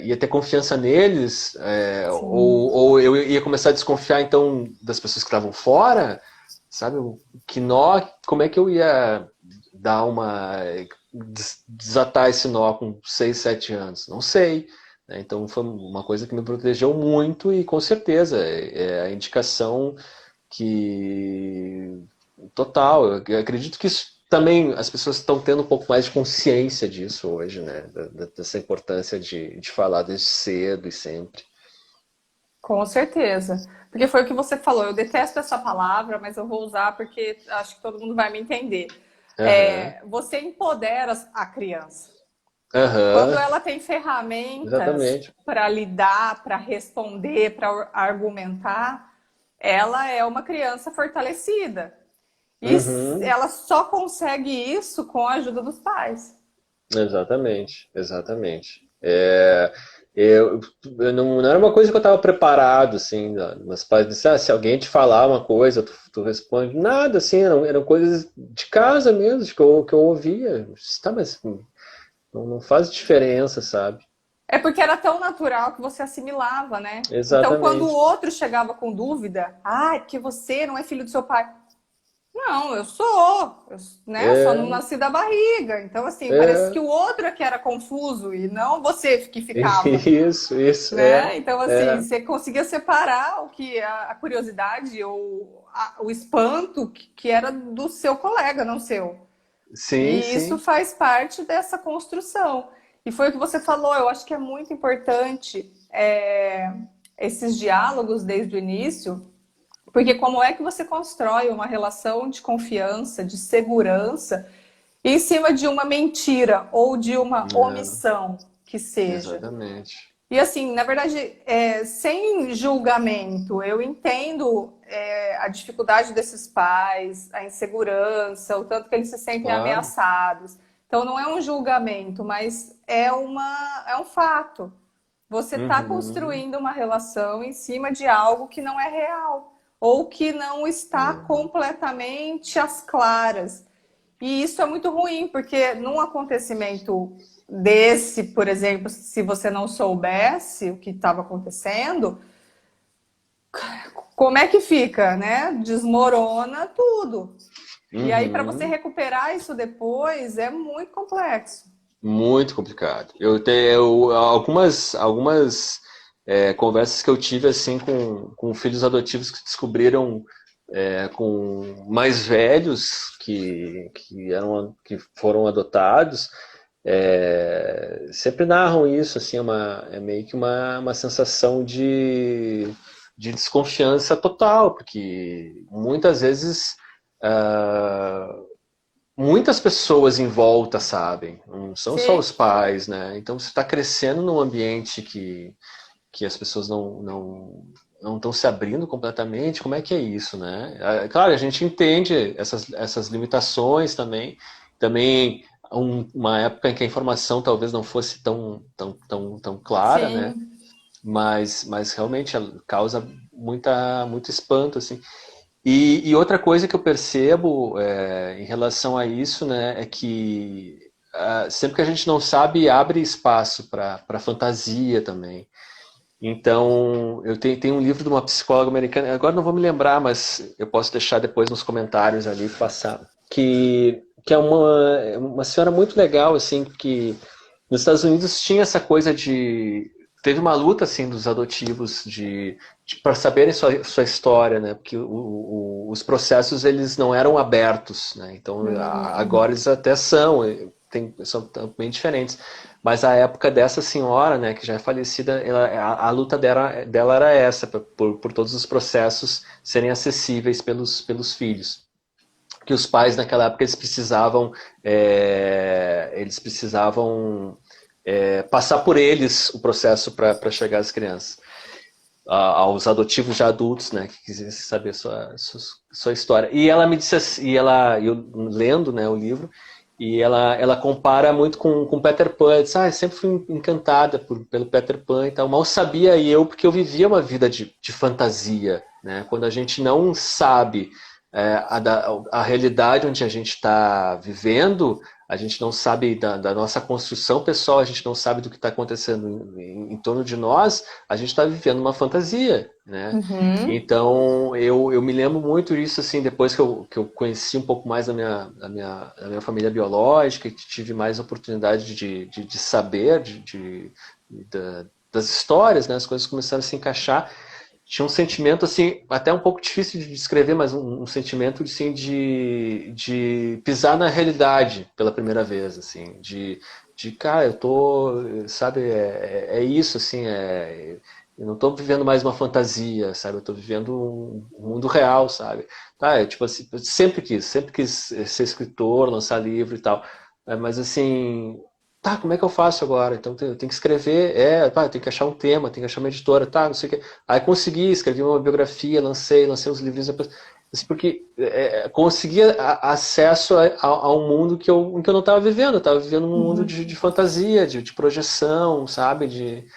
ia ter confiança neles, Sim. ou eu ia começar a desconfiar então das pessoas que estavam fora, sabe? Que nó, como é que eu ia dar desatar esse nó com 6, 7 anos? Não sei. Né? Então foi uma coisa que me protegeu muito e com certeza é a indicação que total. Eu acredito que isso também as pessoas estão tendo um pouco mais de consciência disso hoje, né? Dessa importância de falar desde cedo e sempre. Com certeza. Porque foi o que você falou. Eu detesto essa palavra, mas eu vou usar porque acho que todo mundo vai me entender. Aham, Você empodera a criança. Quando aham, ela tem ferramentas exatamente. para lidar, para responder, para argumentar, ela é uma criança fortalecida. E Uhum, ela só consegue isso com a ajuda dos pais. exatamente, exatamente. Eu não era uma coisa que eu estava preparado, assim, meus pais disseram, se alguém te falar uma coisa, tu responde, nada, assim, eram coisas de casa mesmo, que eu ouvia. Eu disse, tá, mas não faz diferença, sabe? É porque era tão natural que você assimilava, né? Então, quando o Exatamente. outro chegava com dúvida, ah, é porque você não é filho do seu pai. Não, eu sou, né? Só não É, nasci da barriga. Então, assim, parece é, que o outro é que era confuso e não você que ficava, isso, né? Então, assim, é. você conseguia separar o que a curiosidade ou o espanto que era do seu colega, não seu. Sim, E isso sim. faz parte dessa construção. E foi o que você falou, eu acho que é muito importante esses diálogos desde o início, porque como é que você constrói uma relação de confiança, de segurança, em cima de uma mentira ou de uma É, omissão que seja? exatamente. E assim, na verdade, sem julgamento, eu entendo a dificuldade desses pais, a insegurança, o tanto que eles se sentem Claro. ameaçados. Então, não é um julgamento, mas é um fato. Você está Uhum. construindo uma relação em cima de algo que não é real ou que não está É. completamente às claras. E isso é muito ruim, porque num acontecimento desse, por exemplo, se você não soubesse o que estava acontecendo, como é que fica, né? Desmorona tudo. E aí, para você Uhum. recuperar isso depois, é muito complexo. Muito complicado. Eu tenho algumas conversas que eu tive assim com filhos adotivos que descobriram com mais velhos que foram adotados, sempre narram isso assim, é meio que uma sensação de desconfiança total, porque muitas vezes ah, muitas pessoas em volta sabem, não são só os Sim, pais, né? Então você está crescendo num ambiente que as pessoas não estão se abrindo completamente. Como é que é isso, né? Claro, a gente entende essas limitações também. Também uma época em que a informação talvez não fosse tão clara, né? sim. Mas realmente ela causa muito espanto, assim. E outra coisa que eu percebo em relação a isso, né, é que sempre que a gente não sabe, abre espaço para fantasia também. Então, tenho um livro de uma psicóloga americana, agora não vou me lembrar, mas eu posso deixar depois nos comentários ali, passar, que é uma senhora muito legal, assim, que nos Estados Unidos tinha essa coisa de... Teve uma luta, assim, dos adotivos para saberem sua história, né? Porque os processos, eles não eram abertos, né? Então, agora Uhum. eles até são bem diferentes. Mas a época dessa senhora, né, que já é falecida, a luta dela era essa, por todos os processos serem acessíveis pelos filhos. Que os pais naquela época eles precisavam passar por eles o processo para chegar às crianças, aos adotivos já adultos, né, que quisessem saber sua história. E ela me disse assim, eu lendo, né, o livro, e ela compara muito com Peter Pan. Ela disse, eu sempre fui encantada pelo Peter Pan e tal. Mal sabia eu, porque eu vivia uma vida de fantasia, né? Quando a gente não sabe a realidade onde a gente está vivendo, a gente não sabe da nossa construção pessoal, a gente não sabe do que está acontecendo em torno de nós, a gente está vivendo uma fantasia, né? Uhum. Então, eu me lembro muito disso, assim, depois que eu conheci um pouco mais da minha família biológica, que tive mais oportunidade de saber das histórias, né? As coisas começaram a se encaixar. Tinha um sentimento, assim, até um pouco difícil de descrever, mas um sentimento, assim, de pisar na realidade pela primeira vez, assim, cara, eu tô, sabe, é isso, assim, eu não estou vivendo mais uma fantasia, sabe? Eu estou vivendo um mundo real, sabe? Tá, tipo assim, eu sempre quis ser escritor, lançar livro e tal. Mas assim, tá, como é que eu faço agora? Então eu tenho que escrever, eu tenho que achar um tema, tenho que achar uma editora, tá, não sei o quê. Aí consegui, escrevi uma biografia, lancei uns livrinhos depois. Assim, porque conseguia acesso a um mundo em que eu não estava vivendo. Eu estava vivendo um mundo Uhum. de fantasia, de projeção, sabe?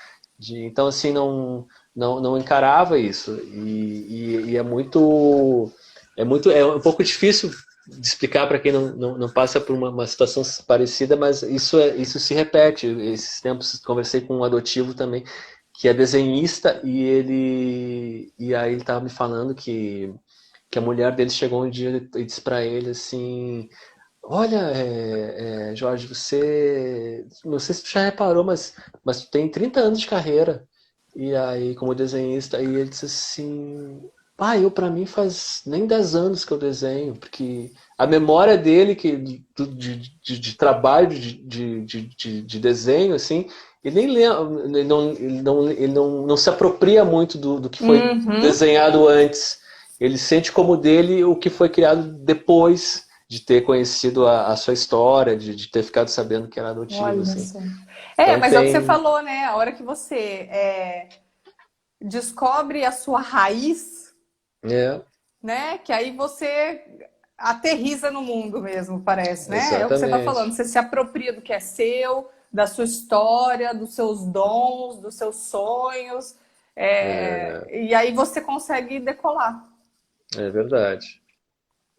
Então, assim, não encarava isso. E é um pouco difícil explicar para quem não passa por uma situação parecida, mas isso se repete. Esses tempos conversei com um adotivo também, que é desenhista, e aí ele estava me falando que a mulher dele chegou um dia e disse para ele assim: olha, Jorge, você, não sei se tu já reparou, mas tu tem 30 anos de carreira. E aí, como desenhista, aí ele disse assim: eu para mim faz nem 10 anos que eu desenho, porque a memória dele de trabalho de desenho, assim, ele nem lembra, ele não se apropria muito do que foi desenhado antes. Ele sente como dele o que foi criado depois de ter conhecido a sua história, de ter ficado sabendo que era adotivo. Olha assim. só. Então, mas é o que você falou, né? A hora que você descobre a sua raiz, né? Que aí você aterriza no mundo mesmo, parece, né? Exatamente. É o que você está falando. Você se apropria do que é seu, da sua história, dos seus dons, dos seus sonhos. E aí você consegue decolar. É verdade.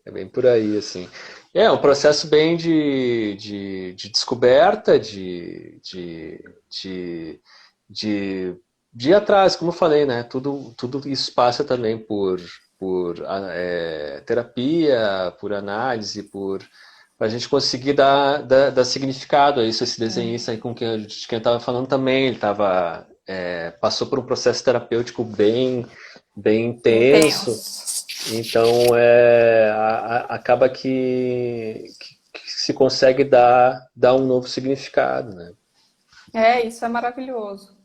É bem por aí, assim. É um processo bem de descoberta, de ir atrás, como eu falei, né? Tudo isso passa também por terapia, por análise, para a gente conseguir dar significado a isso. Esse desenhista aí com quem eu estava falando também, ele passou por um processo terapêutico bem intenso. Então, acaba que se consegue dar um novo significado, né? Isso é maravilhoso.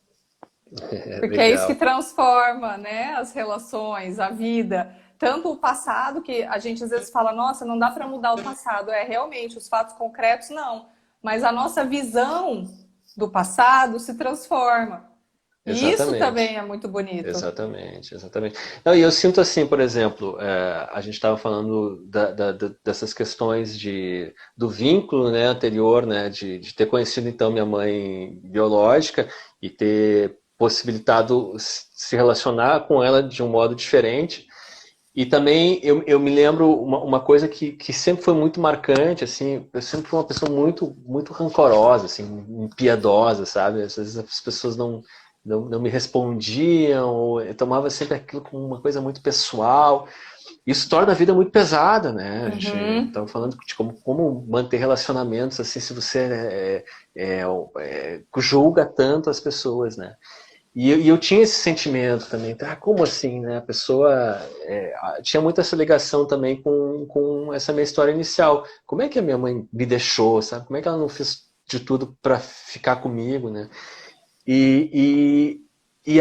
Porque legal. é isso que transforma, né, as relações, a vida. Tanto o passado, que a gente às vezes fala, nossa, não dá para mudar o passado. Realmente, os fatos concretos, não. Mas a nossa visão do passado se transforma. E isso também é muito bonito. Exatamente. Não, e eu sinto assim, por exemplo, a gente estava falando dessas questões do vínculo, né, anterior, né, de ter conhecido então minha mãe biológica e ter possibilitado se relacionar com ela de um modo diferente. E também eu me lembro uma coisa que sempre foi muito marcante, assim, eu sempre fui uma pessoa muito, muito rancorosa, assim, impiedosa, sabe? Às vezes as pessoas não me respondiam, eu tomava sempre aquilo como uma coisa muito pessoal. Isso torna a vida muito pesada, né? A gente estava falando de como manter relacionamentos assim, se você julga tanto as pessoas, né? E eu tinha esse sentimento também, como assim, né? A pessoa tinha muito essa ligação também com essa minha história inicial. Como é que a minha mãe me deixou, sabe? Como é que ela não fez de tudo para ficar comigo, né? E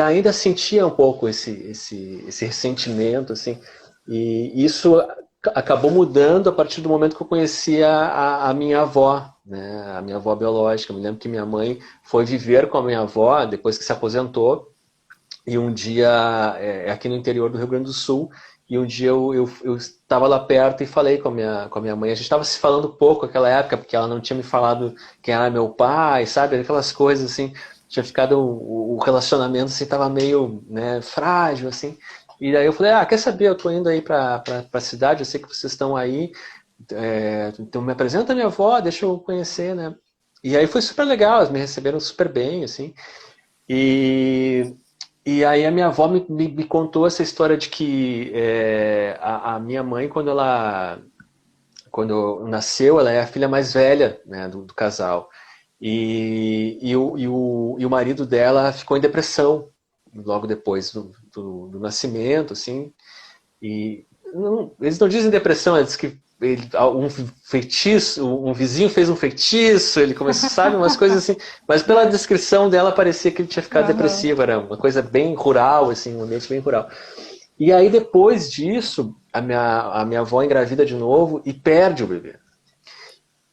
ainda sentia um pouco esse ressentimento, assim, e isso acabou mudando a partir do momento que eu conheci a minha avó, né, a minha avó biológica. Eu me lembro que minha mãe foi viver com a minha avó depois que se aposentou, e um dia, aqui no interior do Rio Grande do Sul, e um dia eu estava lá perto e falei com a minha mãe. A gente estava se falando pouco naquela época, porque ela não tinha me falado quem era meu pai, sabe? Aquelas coisas assim. Tinha ficado o relacionamento assim, tava meio, né, frágil, assim. E daí eu falei, quer saber, eu tô indo aí pra cidade, eu sei que vocês estão aí, então me apresenta a minha avó, deixa eu conhecer, né? E aí foi super legal, elas me receberam super bem, assim. E aí a minha avó me contou essa história de que a minha mãe, quando nasceu, ela é a filha mais velha, né, do casal. E o marido dela ficou em depressão logo depois do nascimento, assim. E eles não dizem depressão, eles dizem que um feitiço, um vizinho fez um feitiço, ele começou, sabe, umas coisas assim. Mas pela descrição dela parecia que ele tinha ficado depressivo, era uma coisa bem rural, assim, um ambiente bem rural. E aí depois disso, a minha avó engravida de novo e perde o bebê.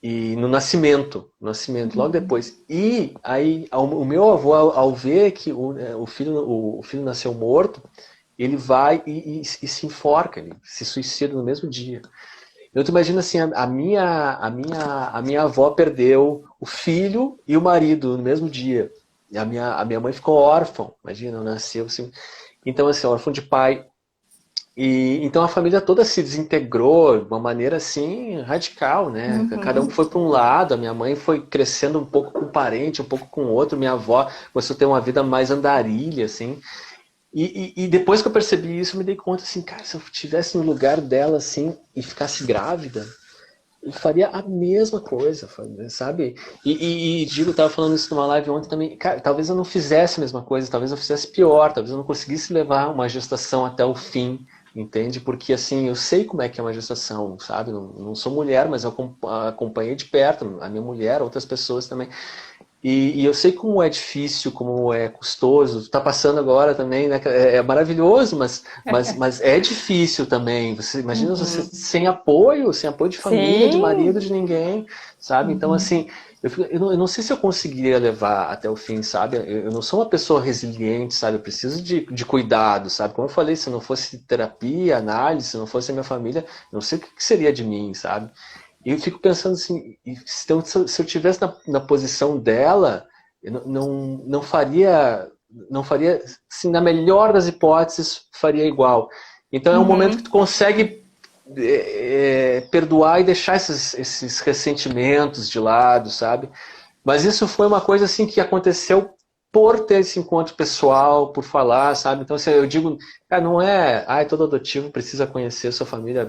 E no nascimento, logo depois. E aí o meu avô, ao ver que o filho nasceu morto, ele vai e se enforca, ele se suicida no mesmo dia. Eu te imagino assim, a minha avó perdeu o filho e o marido no mesmo dia. E a minha mãe ficou órfã, imagina, nasceu assim. Então assim, órfã de pai. E então a família toda se desintegrou de uma maneira assim radical, né? Cada um Uhum. foi para um lado, a minha mãe foi crescendo um pouco com um parente, um pouco com outro, minha avó começou a ter uma vida mais andarilha, assim. E depois que eu percebi isso, eu me dei conta assim, cara, se eu estivesse no lugar dela assim e ficasse grávida, eu faria a mesma coisa, sabe? E digo, eu tava falando isso numa live ontem também, cara, talvez eu não fizesse a mesma coisa, talvez eu fizesse pior, talvez eu não conseguisse levar uma gestação até o fim, entende? Porque assim, eu sei como é que é uma gestação, sabe? Não sou mulher, mas eu acompanhei de perto a minha mulher, outras pessoas também. E eu sei como é difícil, como é custoso. Está passando agora também, né? É maravilhoso, mas é difícil também. Você imagina você Uhum. sem apoio de família, de marido, Sim. de ninguém, sabe? Então, Uhum. assim, eu não sei se eu conseguiria levar até o fim, sabe? Eu não sou uma pessoa resiliente, sabe? Eu preciso de cuidado, sabe? Como eu falei, se não fosse terapia, análise, se não fosse a minha família, eu não sei o que seria de mim, sabe? E eu fico pensando assim, então, se eu tivesse na posição dela, eu não faria, não faria, assim, na melhor das hipóteses, faria igual. Então é um momento que tu Uhum. consegue perdoar e deixar esses ressentimentos de lado, sabe? Mas isso foi uma coisa assim que aconteceu por ter esse encontro pessoal, por falar, sabe? Então, assim, eu digo, cara, não é, todo adotivo precisa conhecer sua família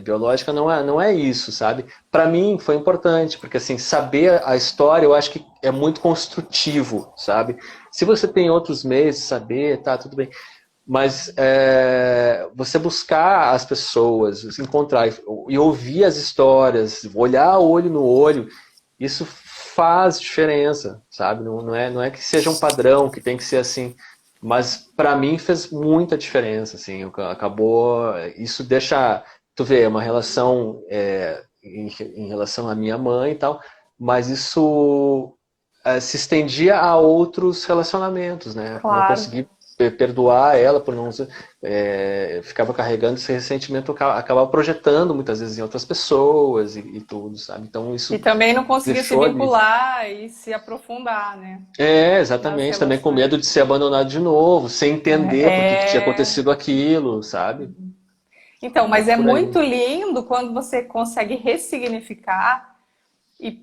biológica, não é isso, sabe? Para mim foi importante, porque assim, saber a história eu acho que é muito construtivo, sabe? Se você tem outros meios de saber, tá, tudo bem. Mas você buscar as pessoas, encontrar e ouvir as histórias, olhar olho no olho, isso faz diferença, sabe? Não é que seja um padrão, que tem que ser assim, mas para mim fez muita diferença, assim, acabou, isso deixa, tu vê, uma relação em relação à minha mãe e tal, mas isso se estendia a outros relacionamentos, né? Não Claro. consegui perdoar ela por não ficava carregando esse ressentimento, acabava projetando muitas vezes em outras pessoas e tudo, sabe? Então E isso também não conseguir se deixou ali. vincular e se aprofundar, né? Nas Exatamente, também com relações. medo de ser abandonado de novo, sem entender por que tinha É. acontecido aquilo, sabe? Então, Um mas pouco é por aí. muito lindo quando você consegue ressignificar e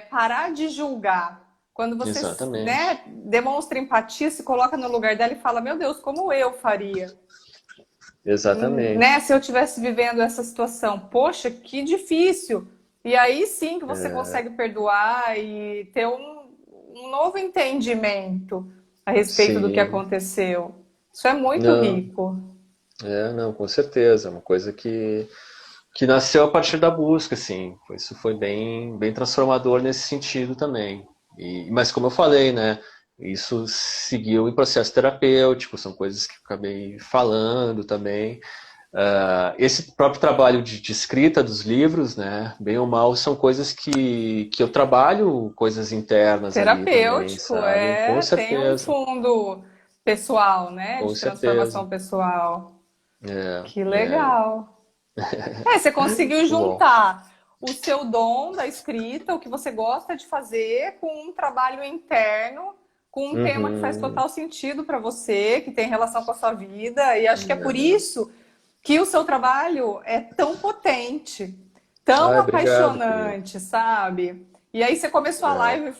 parar de julgar. Quando você, Exatamente. né, demonstra empatia, se coloca no lugar dela e fala: Meu Deus, como eu faria? Né? Exatamente. Se eu estivesse vivendo essa situação, poxa, que difícil. E aí sim que você consegue perdoar e ter um novo entendimento a respeito do que Sim. aconteceu. Isso é muito Não, rico. não, com certeza. É uma coisa que nasceu a partir da busca, assim. Isso foi bem, bem transformador nesse sentido também. Mas como eu falei, né? Isso seguiu em processo terapêutico, são coisas que eu acabei falando também. Esse próprio trabalho de escrita dos livros, né? Bem ou mal, são coisas que eu trabalho, coisas internas ali também, Terapêutico, sabe? Com tem um certeza, fundo pessoal, né? com De certeza. transformação pessoal. É, Que é, legal. Você conseguiu muito bom. juntar o seu dom da escrita, o que você gosta de fazer, com um trabalho interno, com um tema que faz Uhum. total sentido para você, que tem relação com a sua vida. E acho que é por É. isso que o seu trabalho é tão potente, tão Ai, obrigado, querido. apaixonante, sabe? E aí você começou a É. live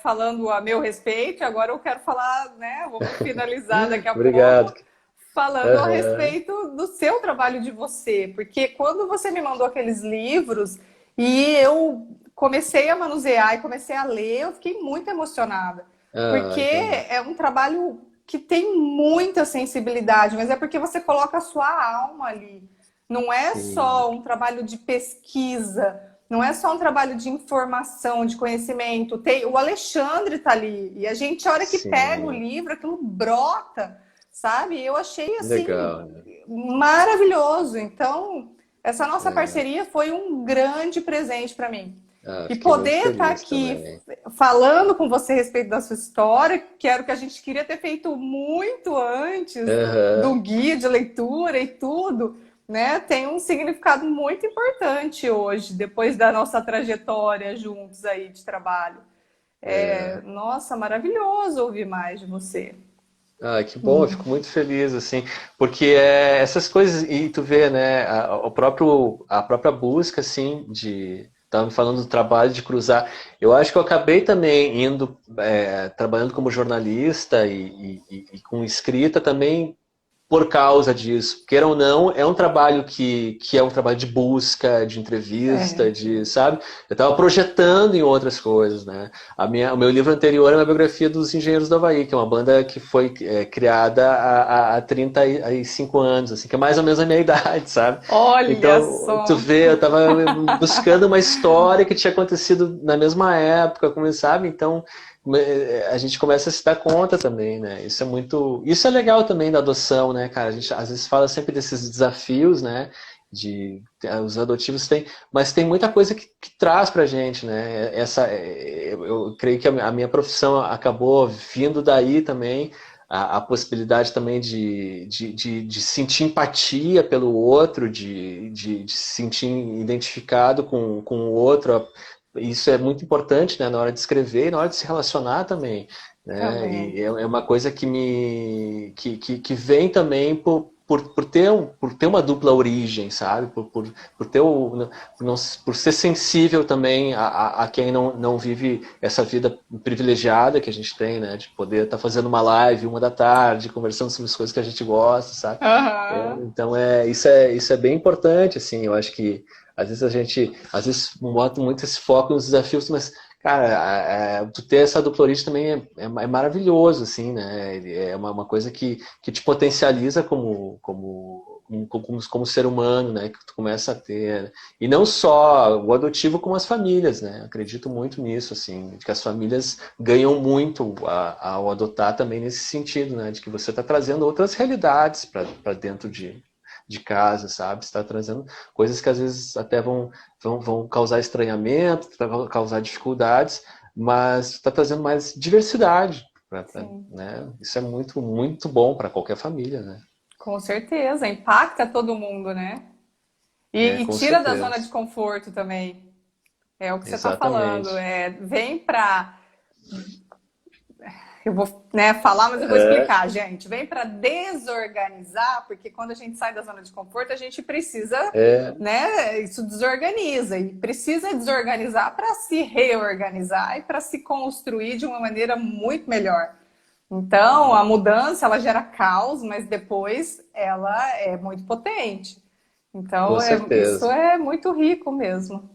falando a meu respeito, e agora eu quero falar, né? Vamos finalizar daqui a Obrigado. pouco falando a Aham. respeito do seu trabalho de você, porque quando você me mandou aqueles livros e eu comecei a manusear e comecei a ler, eu fiquei muito emocionada, porque Ai, que bom. é um trabalho que tem muita sensibilidade, mas é porque você coloca a sua alma ali. Não é Sim, só um trabalho de pesquisa, não é só um trabalho de informação, de conhecimento. Tem, o Alexandre está ali e a gente, a hora que pega o sim. livro, aquilo brota, sabe? Eu achei assim Legal, né? maravilhoso. Então, essa nossa É. parceria foi um grande presente para mim. E Fiquei muito poder estar feliz aqui também. falando com você a respeito da sua história, que era o que a gente queria ter feito muito antes do Aham. guia de leitura e tudo, né? Tem um significado muito importante hoje, depois da nossa trajetória juntos aí de trabalho. É. Nossa, maravilhoso ouvir mais de você. Ah, que bom, eu fico muito feliz, assim, porque essas coisas, e tu vê, né, a própria busca, assim, tava me falando do trabalho de cruzar, eu acho que eu acabei também indo, trabalhando como jornalista e com escrita também, por causa disso. Queira ou não, é um trabalho que é um trabalho de busca, de entrevista, É. de, sabe? Eu estava projetando em outras coisas, né? O meu livro anterior é uma biografia dos Engenheiros do Havaí, que é uma banda que foi criada há 35 anos, assim, que é mais ou menos a minha idade, sabe? Olha Então, tu só. vê, eu estava buscando uma história que tinha acontecido na mesma época, como sabe? Então, a gente começa a se dar conta também, né? Isso é muito, isso é legal também da adoção, né, cara? A gente às vezes fala sempre desses desafios, né? Os adotivos têm, mas tem muita coisa que traz pra gente, né? Eu creio que a minha profissão acabou vindo daí também, a possibilidade também de sentir empatia pelo outro, de se sentir identificado com o outro. Isso é muito importante, né, na hora de escrever e na hora de se relacionar também, né? E Também. é uma coisa que vem também por ter uma dupla origem, sabe? Por ter por ser sensível também a quem não vive essa vida privilegiada que a gente tem, né? De poder estar fazendo uma live 1 da tarde, conversando sobre as coisas que a gente gosta, sabe? Aham. Então isso é bem importante, assim. Eu acho que às vezes bota muito esse foco nos desafios, mas cara, tu ter essa dupla origem também é maravilhoso, assim, né? É uma coisa que te potencializa como ser humano, né? Que tu começa a ter. E não só o adotivo, como as famílias, né? Acredito muito nisso, assim, de que as famílias ganham muito ao adotar também nesse sentido, né? De que você está trazendo outras realidades para dentro de casa, sabe? Você está trazendo coisas que às vezes até vão causar estranhamento, vão causar dificuldades, mas está trazendo mais diversidade, Sim, né? Isso é muito, muito bom para qualquer família, né? com certeza. Impacta todo mundo, né? E Com tira da zona certeza. de conforto também. É o que você está falando. Exatamente. É, vem para. Eu vou, né, falar, mas eu vou É, explicar, gente. Vem para desorganizar, porque quando a gente sai da zona de conforto, a gente precisa, é, né? Isso desorganiza e precisa desorganizar para se reorganizar e para se construir de uma maneira muito melhor. Então, a mudança ela gera caos, mas depois ela é muito potente. com Então, isso certeza. é muito rico mesmo.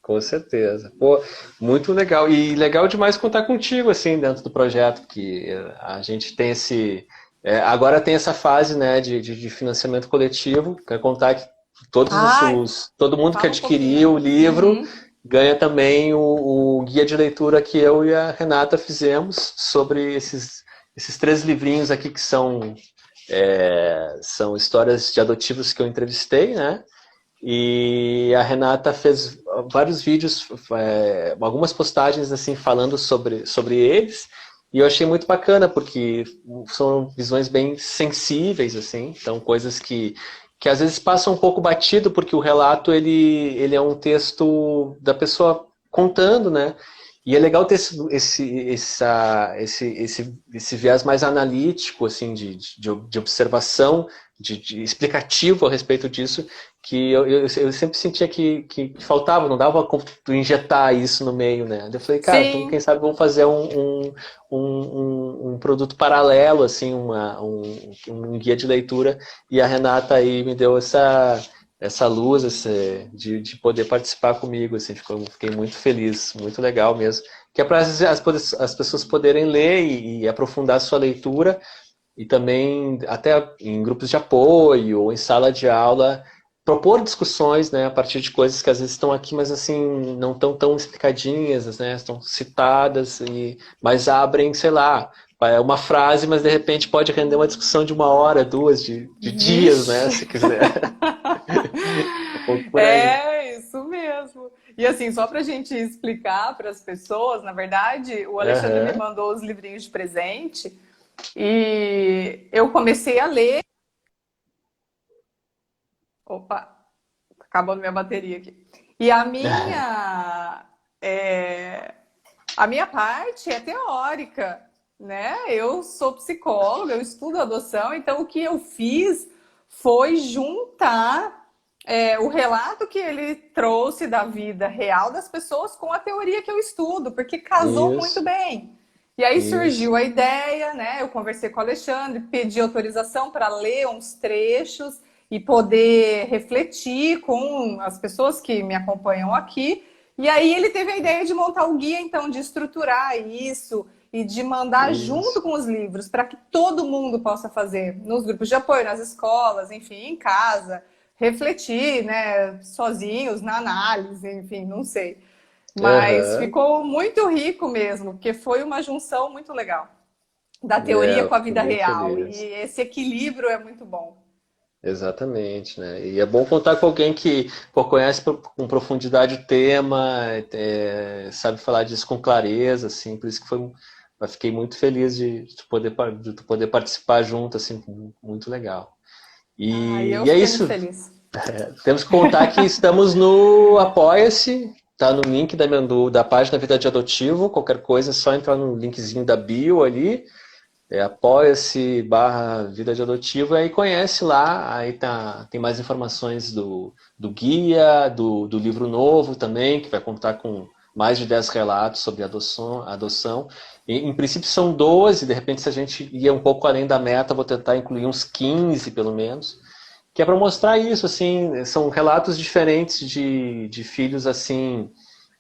Com certeza. Pô, muito legal. E legal demais contar contigo, assim, dentro do projeto, que a gente tem agora tem essa fase, né, de financiamento coletivo. Quero contar que Ai, todo mundo que fala um adquiriu pouquinho. o livro Uhum. ganha também o guia de leitura que eu e a Renata fizemos sobre esses 3 livrinhos aqui que são histórias de adotivos que eu entrevistei, né? E a Renata fez vários vídeos, algumas postagens assim falando sobre eles. E eu achei muito bacana porque são visões bem sensíveis assim, então coisas que às vezes passam um pouco batido porque o relato ele é um texto da pessoa contando, né? E é legal ter esse viés mais analítico, assim, de observação, de explicativo a respeito disso, que eu sempre sentia que faltava, não dava como tu injetar isso no meio, né? Eu falei, cara, então quem Sim, sabe vamos fazer um produto paralelo, assim, um guia de leitura, e a Renata aí me deu essa luz de poder participar comigo, assim, fiquei muito feliz, muito legal mesmo. Que é para as pessoas poderem ler e aprofundar a sua leitura, e também até em grupos de apoio ou em sala de aula propor discussões, né, a partir de coisas que às vezes estão aqui, mas assim não estão tão explicadinhas, né, estão citadas mas abrem, sei lá, é uma frase, mas de repente pode render uma discussão de 1 hora, 2, de dias, né, vixe. se quiser. Um pouco por aí. É isso mesmo. E assim, só para a gente explicar para as pessoas, na verdade, o Alexandre me Aham. mandou os livrinhos de presente e eu comecei a ler. Opa, acabou a minha bateria aqui. E a minha parte é teórica. né? Eu sou psicóloga, eu estudo adoção, então o que eu fiz foi juntar o relato que ele trouxe da vida real das pessoas com a teoria que eu estudo, porque casou muito Isso, bem. E aí isso. surgiu a ideia, né? Eu conversei com o Alexandre, pedi autorização para ler uns trechos e poder refletir com as pessoas que me acompanham aqui. E aí ele teve a ideia de montar o guia, então, de estruturar isso e de mandar junto Isso. com os livros para que todo mundo possa fazer nos grupos de apoio, nas escolas, enfim, em casa, refletir, né, sozinhos na análise, enfim, não sei. Mas Aham. ficou muito rico mesmo, porque foi uma junção muito legal da É, teoria eu com a fico vida bem real. E feliz. esse equilíbrio é muito bom. Exatamente, né? E é bom contar com alguém que pô, conhece com profundidade o tema, sabe falar disso com clareza, assim, por isso que eu fiquei muito feliz de tu poder participar junto, assim, muito legal. Ah, eu E é fiquei muito isso, feliz. temos que contar que estamos no Apoia-se, tá no link da página Vida de Adotivo, qualquer coisa é só entrar no linkzinho da bio ali, apoia-se barra Vida de Adotivo, aí conhece lá, aí tem mais informações do guia, do livro novo também, que vai contar com mais de 10 relatos sobre adoção. Em princípio são 12, de repente se a gente ir um pouco além da meta, vou tentar incluir uns 15 pelo menos, que é para mostrar isso, assim, são relatos diferentes de filhos, assim,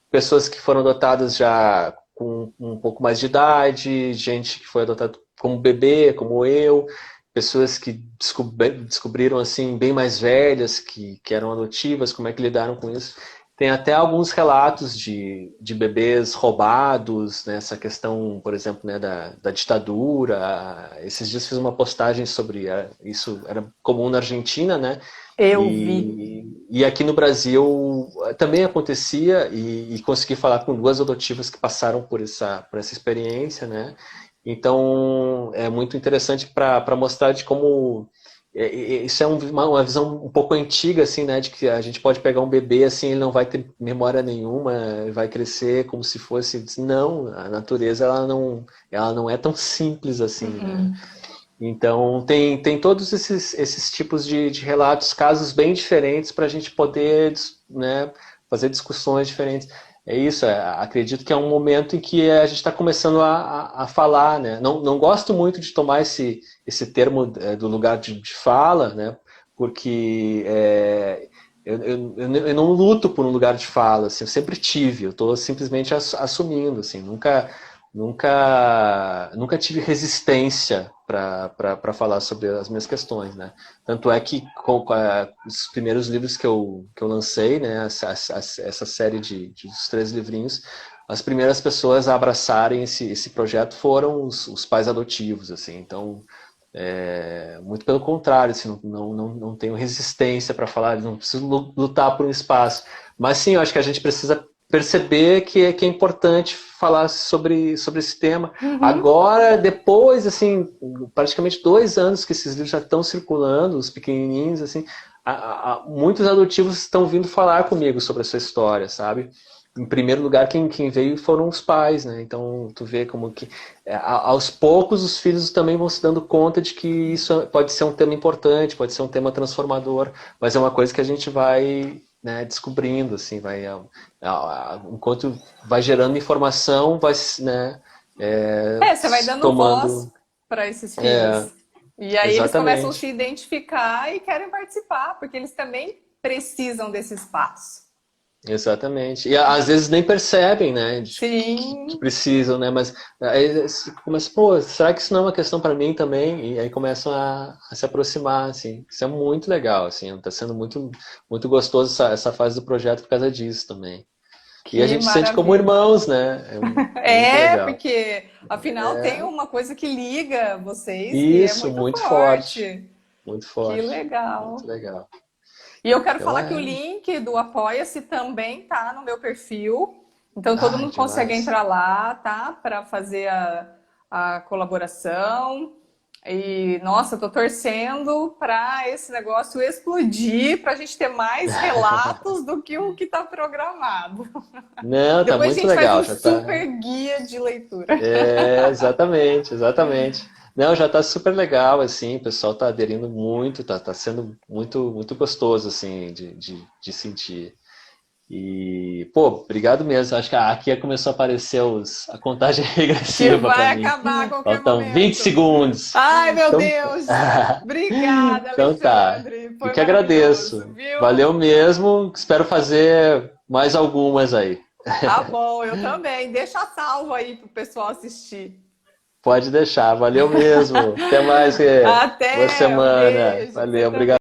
pessoas que foram adotadas já com um pouco mais de idade, gente que foi adotada como bebê, como eu, pessoas que descobriram assim bem mais velhas que eram adotivas, como é que lidaram com isso. Tem até alguns relatos de bebês roubados, né, essa questão, por exemplo, né, da ditadura. Esses dias fiz uma postagem sobre isso, era comum na Argentina, né? Eu vi. E aqui no Brasil também acontecia, e consegui falar com duas adotivas que passaram por essa experiência, né? Então é muito interessante para mostrar de como isso é uma visão um pouco antiga, assim, né? De que a gente pode pegar um bebê assim, ele não vai ter memória nenhuma, ele vai crescer como se fosse. Não, a natureza ela não é tão simples assim, né? Uhum. Então, tem todos esses tipos de relatos, casos bem diferentes para a gente poder, né, fazer discussões diferentes. É isso, acredito que é um momento em que a gente está começando a falar, né? Não gosto muito de tomar esse termo do lugar de fala, né? Porque eu não luto por um lugar de fala, assim, eu sempre tive, eu estou simplesmente assumindo, assim, nunca tive resistência para falar sobre as minhas questões, né? Tanto é que com os primeiros livros que eu lancei, né, essa série dos 13 livrinhos, as primeiras pessoas a abraçarem esse projeto foram os pais adotivos, assim. Então, muito pelo contrário, assim, não tenho resistência para falar, não preciso lutar por um espaço. Mas sim, eu acho que a gente precisa perceber que é importante falar sobre esse tema. Uhum. Agora, depois, assim, praticamente 2 anos que esses livros já estão circulando, os pequenininhos, assim, muitos adotivos estão vindo falar comigo sobre essa história, sabe? Em primeiro lugar, quem veio foram os pais, né? Então, tu vê como que aos poucos os filhos também vão se dando conta de que isso pode ser um tema importante, pode ser um tema transformador, mas é uma coisa que a gente vai, né, descobrindo, assim, enquanto vai gerando informação, vai, né, Você vai dando voz tomando, para esses é, filhos. E aí eles começam a se exatamente. identificar e querem participar, porque eles também precisam desse espaço. Exatamente. E às vezes nem percebem, né, que Sim. precisam, né, mas aí você começa, pô, será que isso não é uma questão para mim também? E aí começam a se aproximar, assim. Isso é muito legal, assim, tá sendo muito gostoso essa fase do projeto por causa disso também. E a Que gente sente como maravilha. irmãos, né? É muito legal. Porque afinal tem É, uma coisa que liga vocês e é isso, muito muito forte. forte. Muito Que forte. Muito legal. legal. E eu quero Então falar que o é. link do Apoia-se também tá no meu perfil. Então todo Ai, mundo consegue demais. entrar lá, tá? Para fazer a colaboração. E, nossa, eu tô torcendo para esse negócio explodir, para a gente ter mais relatos do que o que está programado. Não, tá Depois a muito gente faz legal, um já tá. super guia de leitura. É, exatamente, exatamente. Não, já tá super legal, assim, o pessoal tá aderindo muito, tá sendo muito gostoso, assim, de sentir. E, pô, obrigado mesmo. Acho que aqui começou a aparecer a contagem Que regressiva para vai mim. acabar a qualquer Faltam 20 momento. segundos. Ai, meu Então, Deus! Obrigada, então tá. Alexandre. Eu Foi que maravilhoso, agradeço. viu? Valeu mesmo. Espero fazer mais algumas aí. Tá bom, eu também. Deixa salvo aí pro pessoal assistir. Pode deixar. Valeu mesmo. Até mais, Rê. Boa Até, um semana. beijo pra você Valeu, também. obrigado.